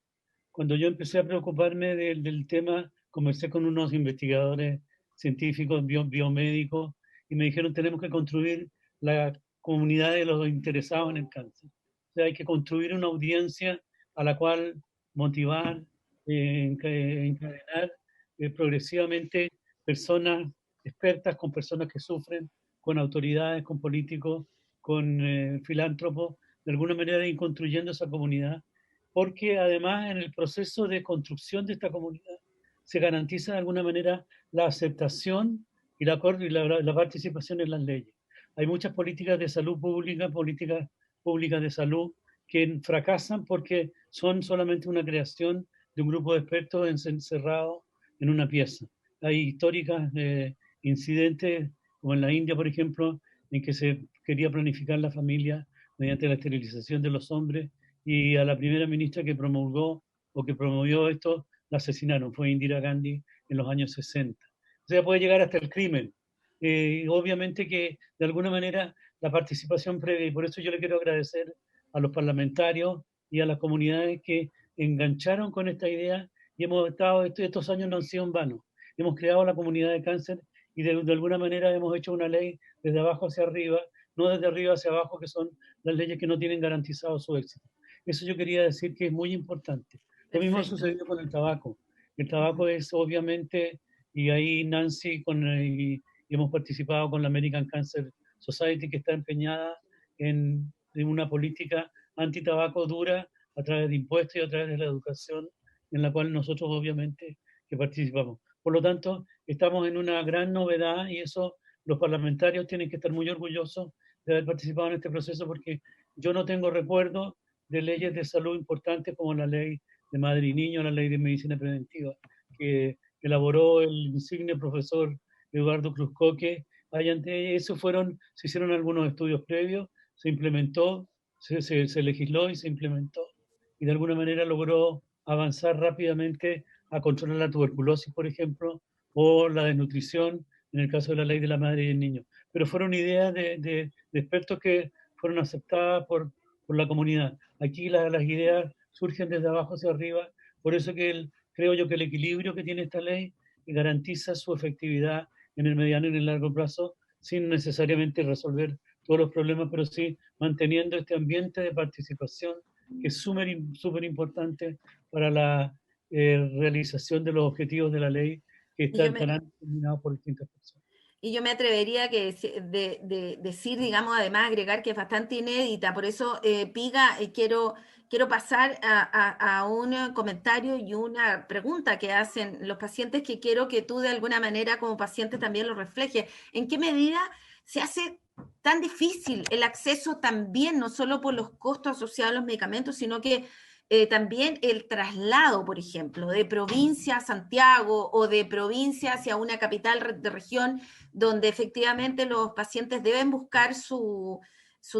S2: Cuando yo empecé a preocuparme del tema, conversé con unos investigadores científicos, biomédicos, y me dijeron, tenemos que construir la comunidad de los interesados en el cáncer. O sea, hay que construir una audiencia a la cual motivar, encadenar progresivamente personas expertas con personas que sufren, con autoridades, con políticos, con filántropos, de alguna manera ir construyendo esa comunidad, porque además en el proceso de construcción de esta comunidad se garantiza de alguna manera la aceptación y la participación en las leyes. Hay muchas políticas de salud pública, políticas públicas de salud que fracasan porque son solamente una creación de un grupo de expertos encerrados en una pieza. Hay históricas incidentes, como en la India, por ejemplo, en que se quería planificar la familia mediante la esterilización de los hombres, y a la primera ministra que promulgó o que promovió esto la asesinaron, fue Indira Gandhi en los años 60. O sea, puede llegar hasta el crimen. Obviamente que de alguna manera la participación previa, y por eso yo le quiero agradecer a los parlamentarios y a las comunidades que engancharon con esta idea, y hemos estado, estos años no han sido en vano. Hemos creado la comunidad de cáncer y de alguna manera hemos hecho una ley desde abajo hacia arriba, no desde arriba hacia abajo, que son las leyes que no tienen garantizado su éxito. Eso yo quería decir que es muy importante. Lo mismo ha sucedido con el tabaco. El tabaco es obviamente, y ahí Nancy y hemos participado con la American Cancer Society, que está empeñada en una política anti-tabaco dura a través de impuestos y a través de la educación, en la cual nosotros obviamente que participamos. Por lo tanto, estamos en una gran novedad y eso los parlamentarios tienen que estar muy orgullosos de haber participado en este proceso, porque yo no tengo recuerdo de leyes de salud importantes como la ley de madre y niño, la ley de medicina preventiva, que elaboró el insigne profesor Eduardo Cruzcoque. Eso se hicieron algunos estudios previos, se implementó, se legisló y se implementó, y de alguna manera logró avanzar rápidamente a controlar la tuberculosis, por ejemplo, o la desnutrición, en el caso de la ley de la madre y el niño. Pero fueron ideas de expertos que fueron aceptadas por la comunidad. Aquí las ideas surgen desde abajo hacia arriba, por eso que creo yo que el equilibrio que tiene esta ley garantiza su efectividad en el mediano y en el largo plazo, sin necesariamente resolver todos los problemas, pero sí manteniendo este ambiente de participación que es súper importante para la realización de los objetivos de la ley que estarán determinados por distintas personas.
S5: Y yo me atrevería de decir, digamos, además agregar que es bastante inédita, por eso, Piga, quiero pasar a un comentario y una pregunta que hacen los pacientes, que quiero que tú de alguna manera como paciente también lo reflejes. ¿En qué medida se hace tan difícil el acceso también, no solo por los costos asociados a los medicamentos, sino que también el traslado, por ejemplo, de provincia a Santiago o de provincia hacia una capital de región, donde efectivamente los pacientes deben buscar su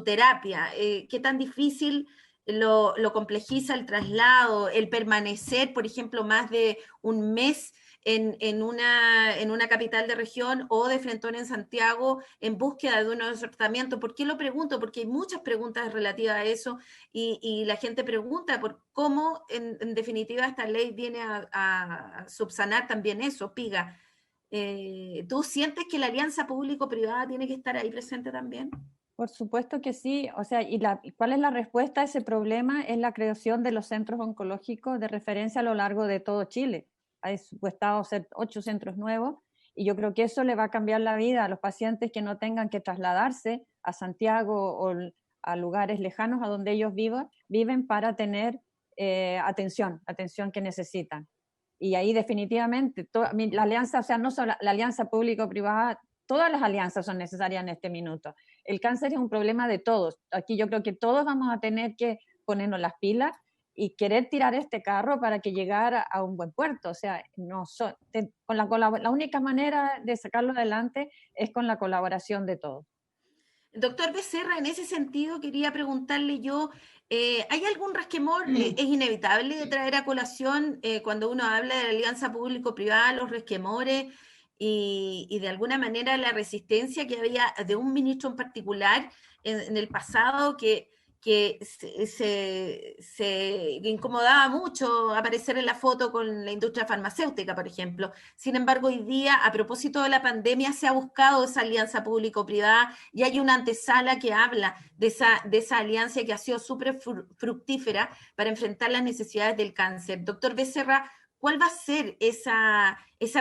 S5: terapia? ¿Qué tan difícil lo complejiza el traslado, el permanecer, por ejemplo, más de un mes en una capital de región o de frentón en Santiago en búsqueda de uno de esos tratamientos? ¿Por qué lo pregunto? Porque hay muchas preguntas relativas a eso y la gente pregunta por cómo en definitiva esta ley viene a subsanar también eso. Piga, ¿tú sientes que la alianza público-privada tiene que estar ahí presente también?
S9: Por supuesto que sí. O sea, ¿y cuál es la respuesta a ese problema? Es la creación de los centros oncológicos de referencia a lo largo de todo Chile. Hay supuestado ser 8 centros nuevos, y yo creo que eso le va a cambiar la vida a los pacientes que no tengan que trasladarse a Santiago o a lugares lejanos a donde ellos viven para tener atención que necesitan. Y ahí definitivamente la alianza, o sea, no solo la alianza público-privada, todas las alianzas son necesarias en este minuto. El cáncer es un problema de todos. Aquí yo creo que todos vamos a tener que ponernos las pilas y querer tirar este carro para que llegara a un buen puerto. O sea, la única manera de sacarlo adelante es con la colaboración de todos.
S5: Doctor Becerra, en ese sentido quería preguntarle yo, ¿hay algún resquemor? ¿Es inevitable de traer a colación cuando uno habla de la alianza público-privada, los resquemores y de alguna manera la resistencia que había de un ministro en particular en el pasado que se incomodaba mucho aparecer en la foto con la industria farmacéutica, por ejemplo? Sin embargo, hoy día, a propósito de la pandemia, se ha buscado esa alianza público-privada y hay una antesala que habla de esa alianza que ha sido súper fructífera para enfrentar las necesidades del cáncer. Doctor Becerra, ¿cuál va a ser esa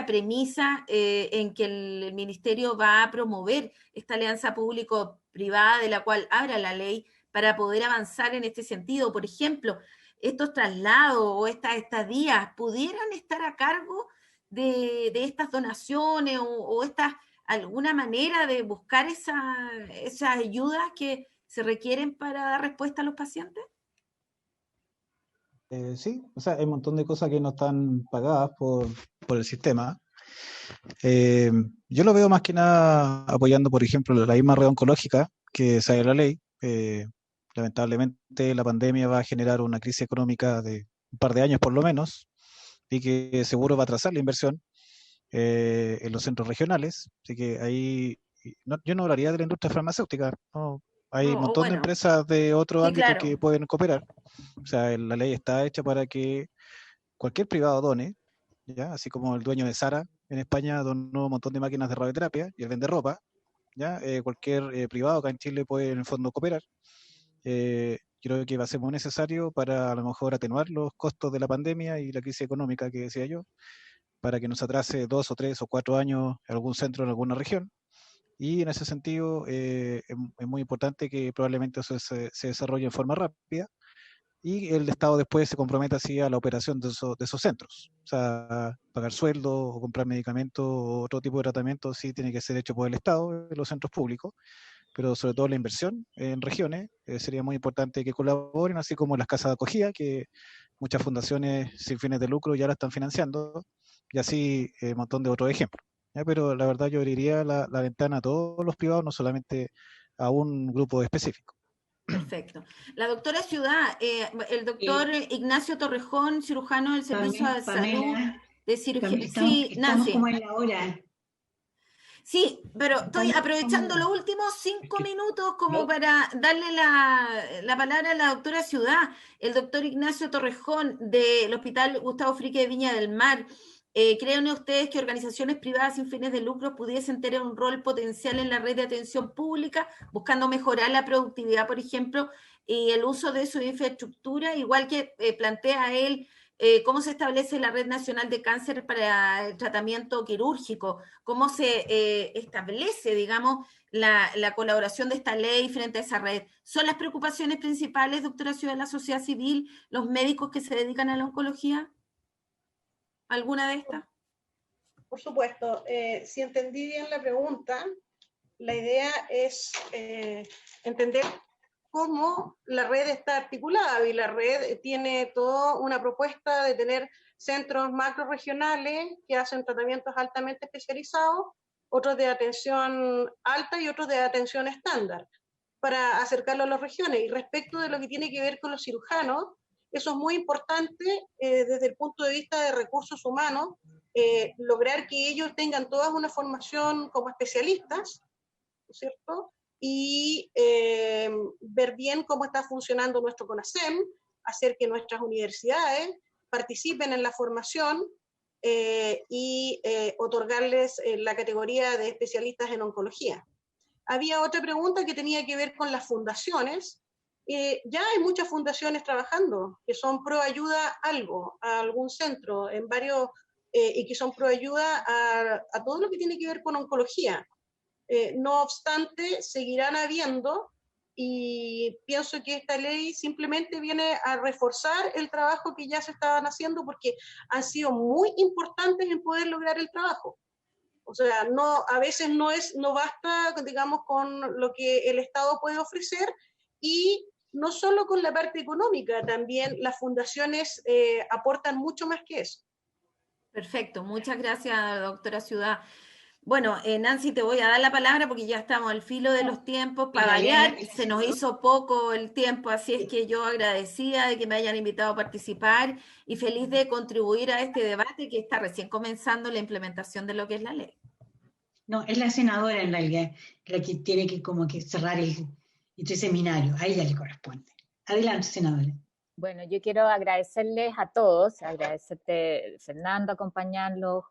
S5: premisa en que el Ministerio va a promover esta alianza público-privada de la cual habla la ley para poder avanzar en este sentido? Por ejemplo, estos traslados o estas estadías pudieran estar a cargo de estas donaciones o alguna manera de buscar esas ayudas que se requieren para dar respuesta a los pacientes.
S7: Sí, o sea, hay un montón de cosas que no están pagadas por el sistema. Yo lo veo más que nada apoyando, por ejemplo, la misma red oncológica que sale la ley. Lamentablemente la pandemia va a generar una crisis económica de un par de años por lo menos, y que seguro va a atrasar la inversión en los centros regionales. Así que ahí yo no hablaría de la industria farmacéutica, ¿no? Hay un montón de empresas de otros ámbitos que pueden cooperar. O sea, la ley está hecha para que cualquier privado done, ¿ya? Así como el dueño de Zara en España donó un montón de máquinas de radioterapia y él vende ropa, ¿ya? Cualquier privado acá en Chile puede en el fondo cooperar. Creo que va a ser muy necesario para a lo mejor atenuar los costos de la pandemia y la crisis económica que decía yo, para que nos atrase 2 o 3 o 4 años algún centro en alguna región. Y en ese sentido es muy importante que probablemente eso se desarrolle en forma rápida y el Estado después se comprometa así a la operación de esos centros. O sea, pagar sueldos o comprar medicamentos o otro tipo de tratamiento sí tiene que ser hecho por el Estado en los centros públicos, pero sobre todo la inversión en regiones sería muy importante que colaboren, así como las casas de acogida, que muchas fundaciones sin fines de lucro ya la están financiando, y así un montón de otros ejemplos. ¿Ya? Pero la verdad yo abriría la ventana a todos los privados, no solamente a un grupo específico.
S5: Perfecto. La doctora Ciudad, el doctor Ignacio Torrejón, cirujano del Servicio de Salud de Cirugía. Sí,
S1: estamos como en la hora.
S5: Sí, pero estoy aprovechando los últimos 5 minutos como para darle la palabra a la doctora Ciudad. El doctor Ignacio Torrejón del Hospital Gustavo Fricke de Viña del Mar. ¿Creen ustedes que organizaciones privadas sin fines de lucro pudiesen tener un rol potencial en la red de atención pública, buscando mejorar la productividad, por ejemplo, y el uso de su infraestructura, igual que plantea él? ¿Cómo se establece la Red Nacional de Cáncer para el tratamiento quirúrgico? ¿Cómo se establece, digamos, la colaboración de esta ley frente a esa red? ¿Son las preocupaciones principales, doctora Ciudad, de la sociedad civil, los médicos que se dedican a la oncología? ¿Alguna de estas?
S6: Por supuesto. Si entendí bien la pregunta, la idea es entender cómo la red está articulada, y la red tiene toda una propuesta de tener centros macrorregionales que hacen tratamientos altamente especializados, otros de atención alta y otros de atención estándar, para acercarlo a las regiones. Y respecto de lo que tiene que ver con los cirujanos, eso es muy importante desde el punto de vista de recursos humanos, lograr que ellos tengan toda una formación como especialistas, ¿no es cierto? Y ver bien cómo está funcionando nuestro CONASEM, hacer que nuestras universidades participen en la formación y otorgarles la categoría de especialistas en oncología. Había otra pregunta que tenía que ver con las fundaciones. Ya hay muchas fundaciones trabajando que son pro ayuda a algún centro, en varios, y que son pro ayuda a todo lo que tiene que ver con oncología. No obstante, seguirán habiendo, y pienso que esta ley simplemente viene a reforzar el trabajo que ya se estaban haciendo, porque han sido muy importantes en poder lograr el trabajo. O sea, a veces no basta, digamos, con lo que el Estado puede ofrecer, y no solo con la parte económica, también las fundaciones aportan mucho más que eso.
S5: Perfecto, muchas gracias, doctora Ciudad. Bueno, Nancy, te voy a dar la palabra porque ya estamos al filo de los tiempos. Para variar, se nos hizo poco el tiempo, así es que yo agradecida de que me hayan invitado a participar y feliz de contribuir a este debate que está recién comenzando la implementación de lo que es la ley.
S1: No, es la senadora en realidad la que tiene que como que cerrar este seminario, a ella le corresponde. Adelante, senadora.
S4: Bueno, yo quiero agradecerles a todos, agradecerte, Fernando, acompañarnos,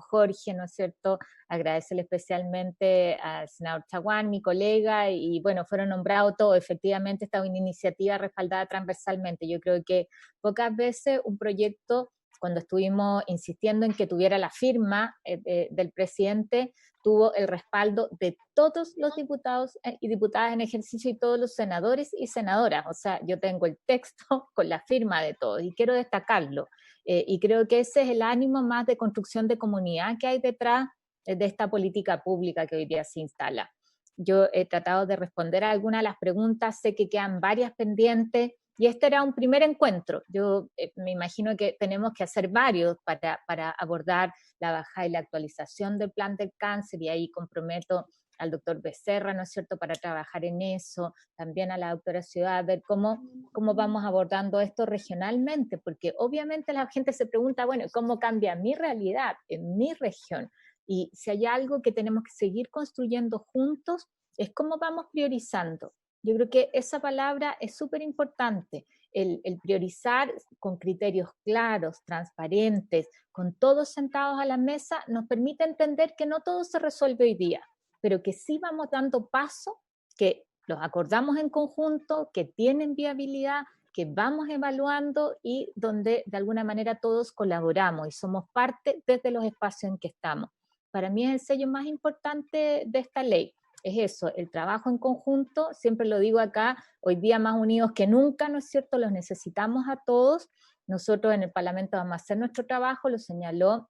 S4: Jorge, ¿no es cierto? Agradecerle especialmente al senador Chaguán, mi colega, y bueno, fueron nombrados todos. Efectivamente, esta es una iniciativa respaldada transversalmente. Yo creo que pocas veces un proyecto, cuando estuvimos insistiendo en que tuviera la firma del presidente, tuvo el respaldo de todos los diputados y diputadas en ejercicio y todos los senadores y senadoras. O sea, yo tengo el texto con la firma de todos y quiero destacarlo. Y creo que ese es el ánimo más de construcción de comunidad que hay detrás de esta política pública que hoy día se instala. Yo he tratado de responder a algunas de las preguntas, sé que quedan varias pendientes, y este era un primer encuentro. Yo me imagino que tenemos que hacer varios para abordar la bajada y la actualización del plan del cáncer, y ahí comprometo al doctor Becerra, ¿no es cierto?, para trabajar en eso, también a la doctora Ciudad, a ver cómo vamos abordando esto regionalmente, porque obviamente la gente se pregunta, bueno, ¿cómo cambia mi realidad en mi región? Y si hay algo que tenemos que seguir construyendo juntos, es cómo vamos priorizando. Yo creo que esa palabra es súper importante. el priorizar con criterios claros, transparentes, con todos sentados a la mesa, nos permite entender que no todo se resuelve hoy día, pero que sí vamos dando pasos, que los acordamos en conjunto, que tienen viabilidad, que vamos evaluando y donde de alguna manera todos colaboramos y somos parte desde los espacios en que estamos. Para mí es el sello más importante de esta ley. Es eso, el trabajo en conjunto, siempre lo digo acá, hoy día más unidos que nunca, ¿no es cierto? Los necesitamos a todos. Nosotros en el Parlamento vamos a hacer nuestro trabajo, lo señaló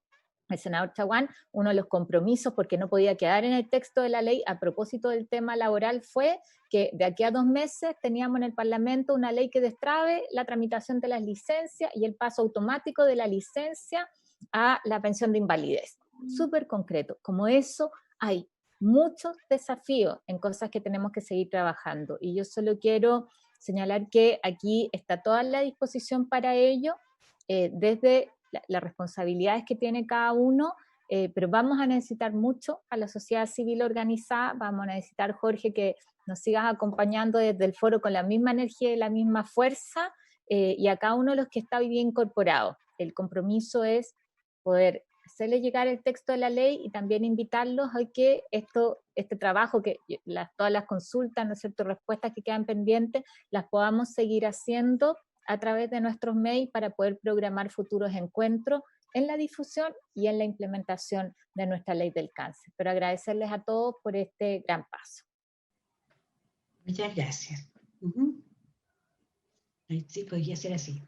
S4: el senador Chaguán, uno de los compromisos, porque no podía quedar en el texto de la ley a propósito del tema laboral, fue que de aquí a 2 meses teníamos en el Parlamento una ley que destrabe la tramitación de las licencias y el paso automático de la licencia a la pensión de invalidez. Súper concreto. Como eso, hay muchos desafíos en cosas que tenemos que seguir trabajando. Y yo solo quiero señalar que aquí está toda la disposición para ello, desde las responsabilidades que tiene cada uno, pero vamos a necesitar mucho a la sociedad civil organizada, vamos a necesitar, Jorge, que nos sigas acompañando desde el foro con la misma energía y la misma fuerza, y a cada uno de los que está hoy día incorporado. El compromiso es poder hacerle llegar el texto de la ley y también invitarlos a que este trabajo, que todas las consultas, ¿no es cierto?, respuestas que quedan pendientes, las podamos seguir haciendo a través de nuestros mails para poder programar futuros encuentros en la difusión y en la implementación de nuestra ley del cáncer. Pero agradecerles a todos por este gran paso.
S1: Muchas gracias. Sí, podría ser así.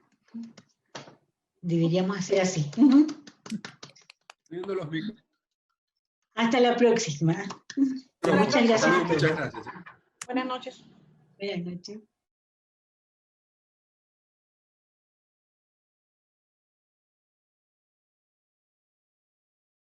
S1: Deberíamos hacer así. Hasta la próxima. Muchas gracias.
S6: Buenas noches.
S1: Buenas noches.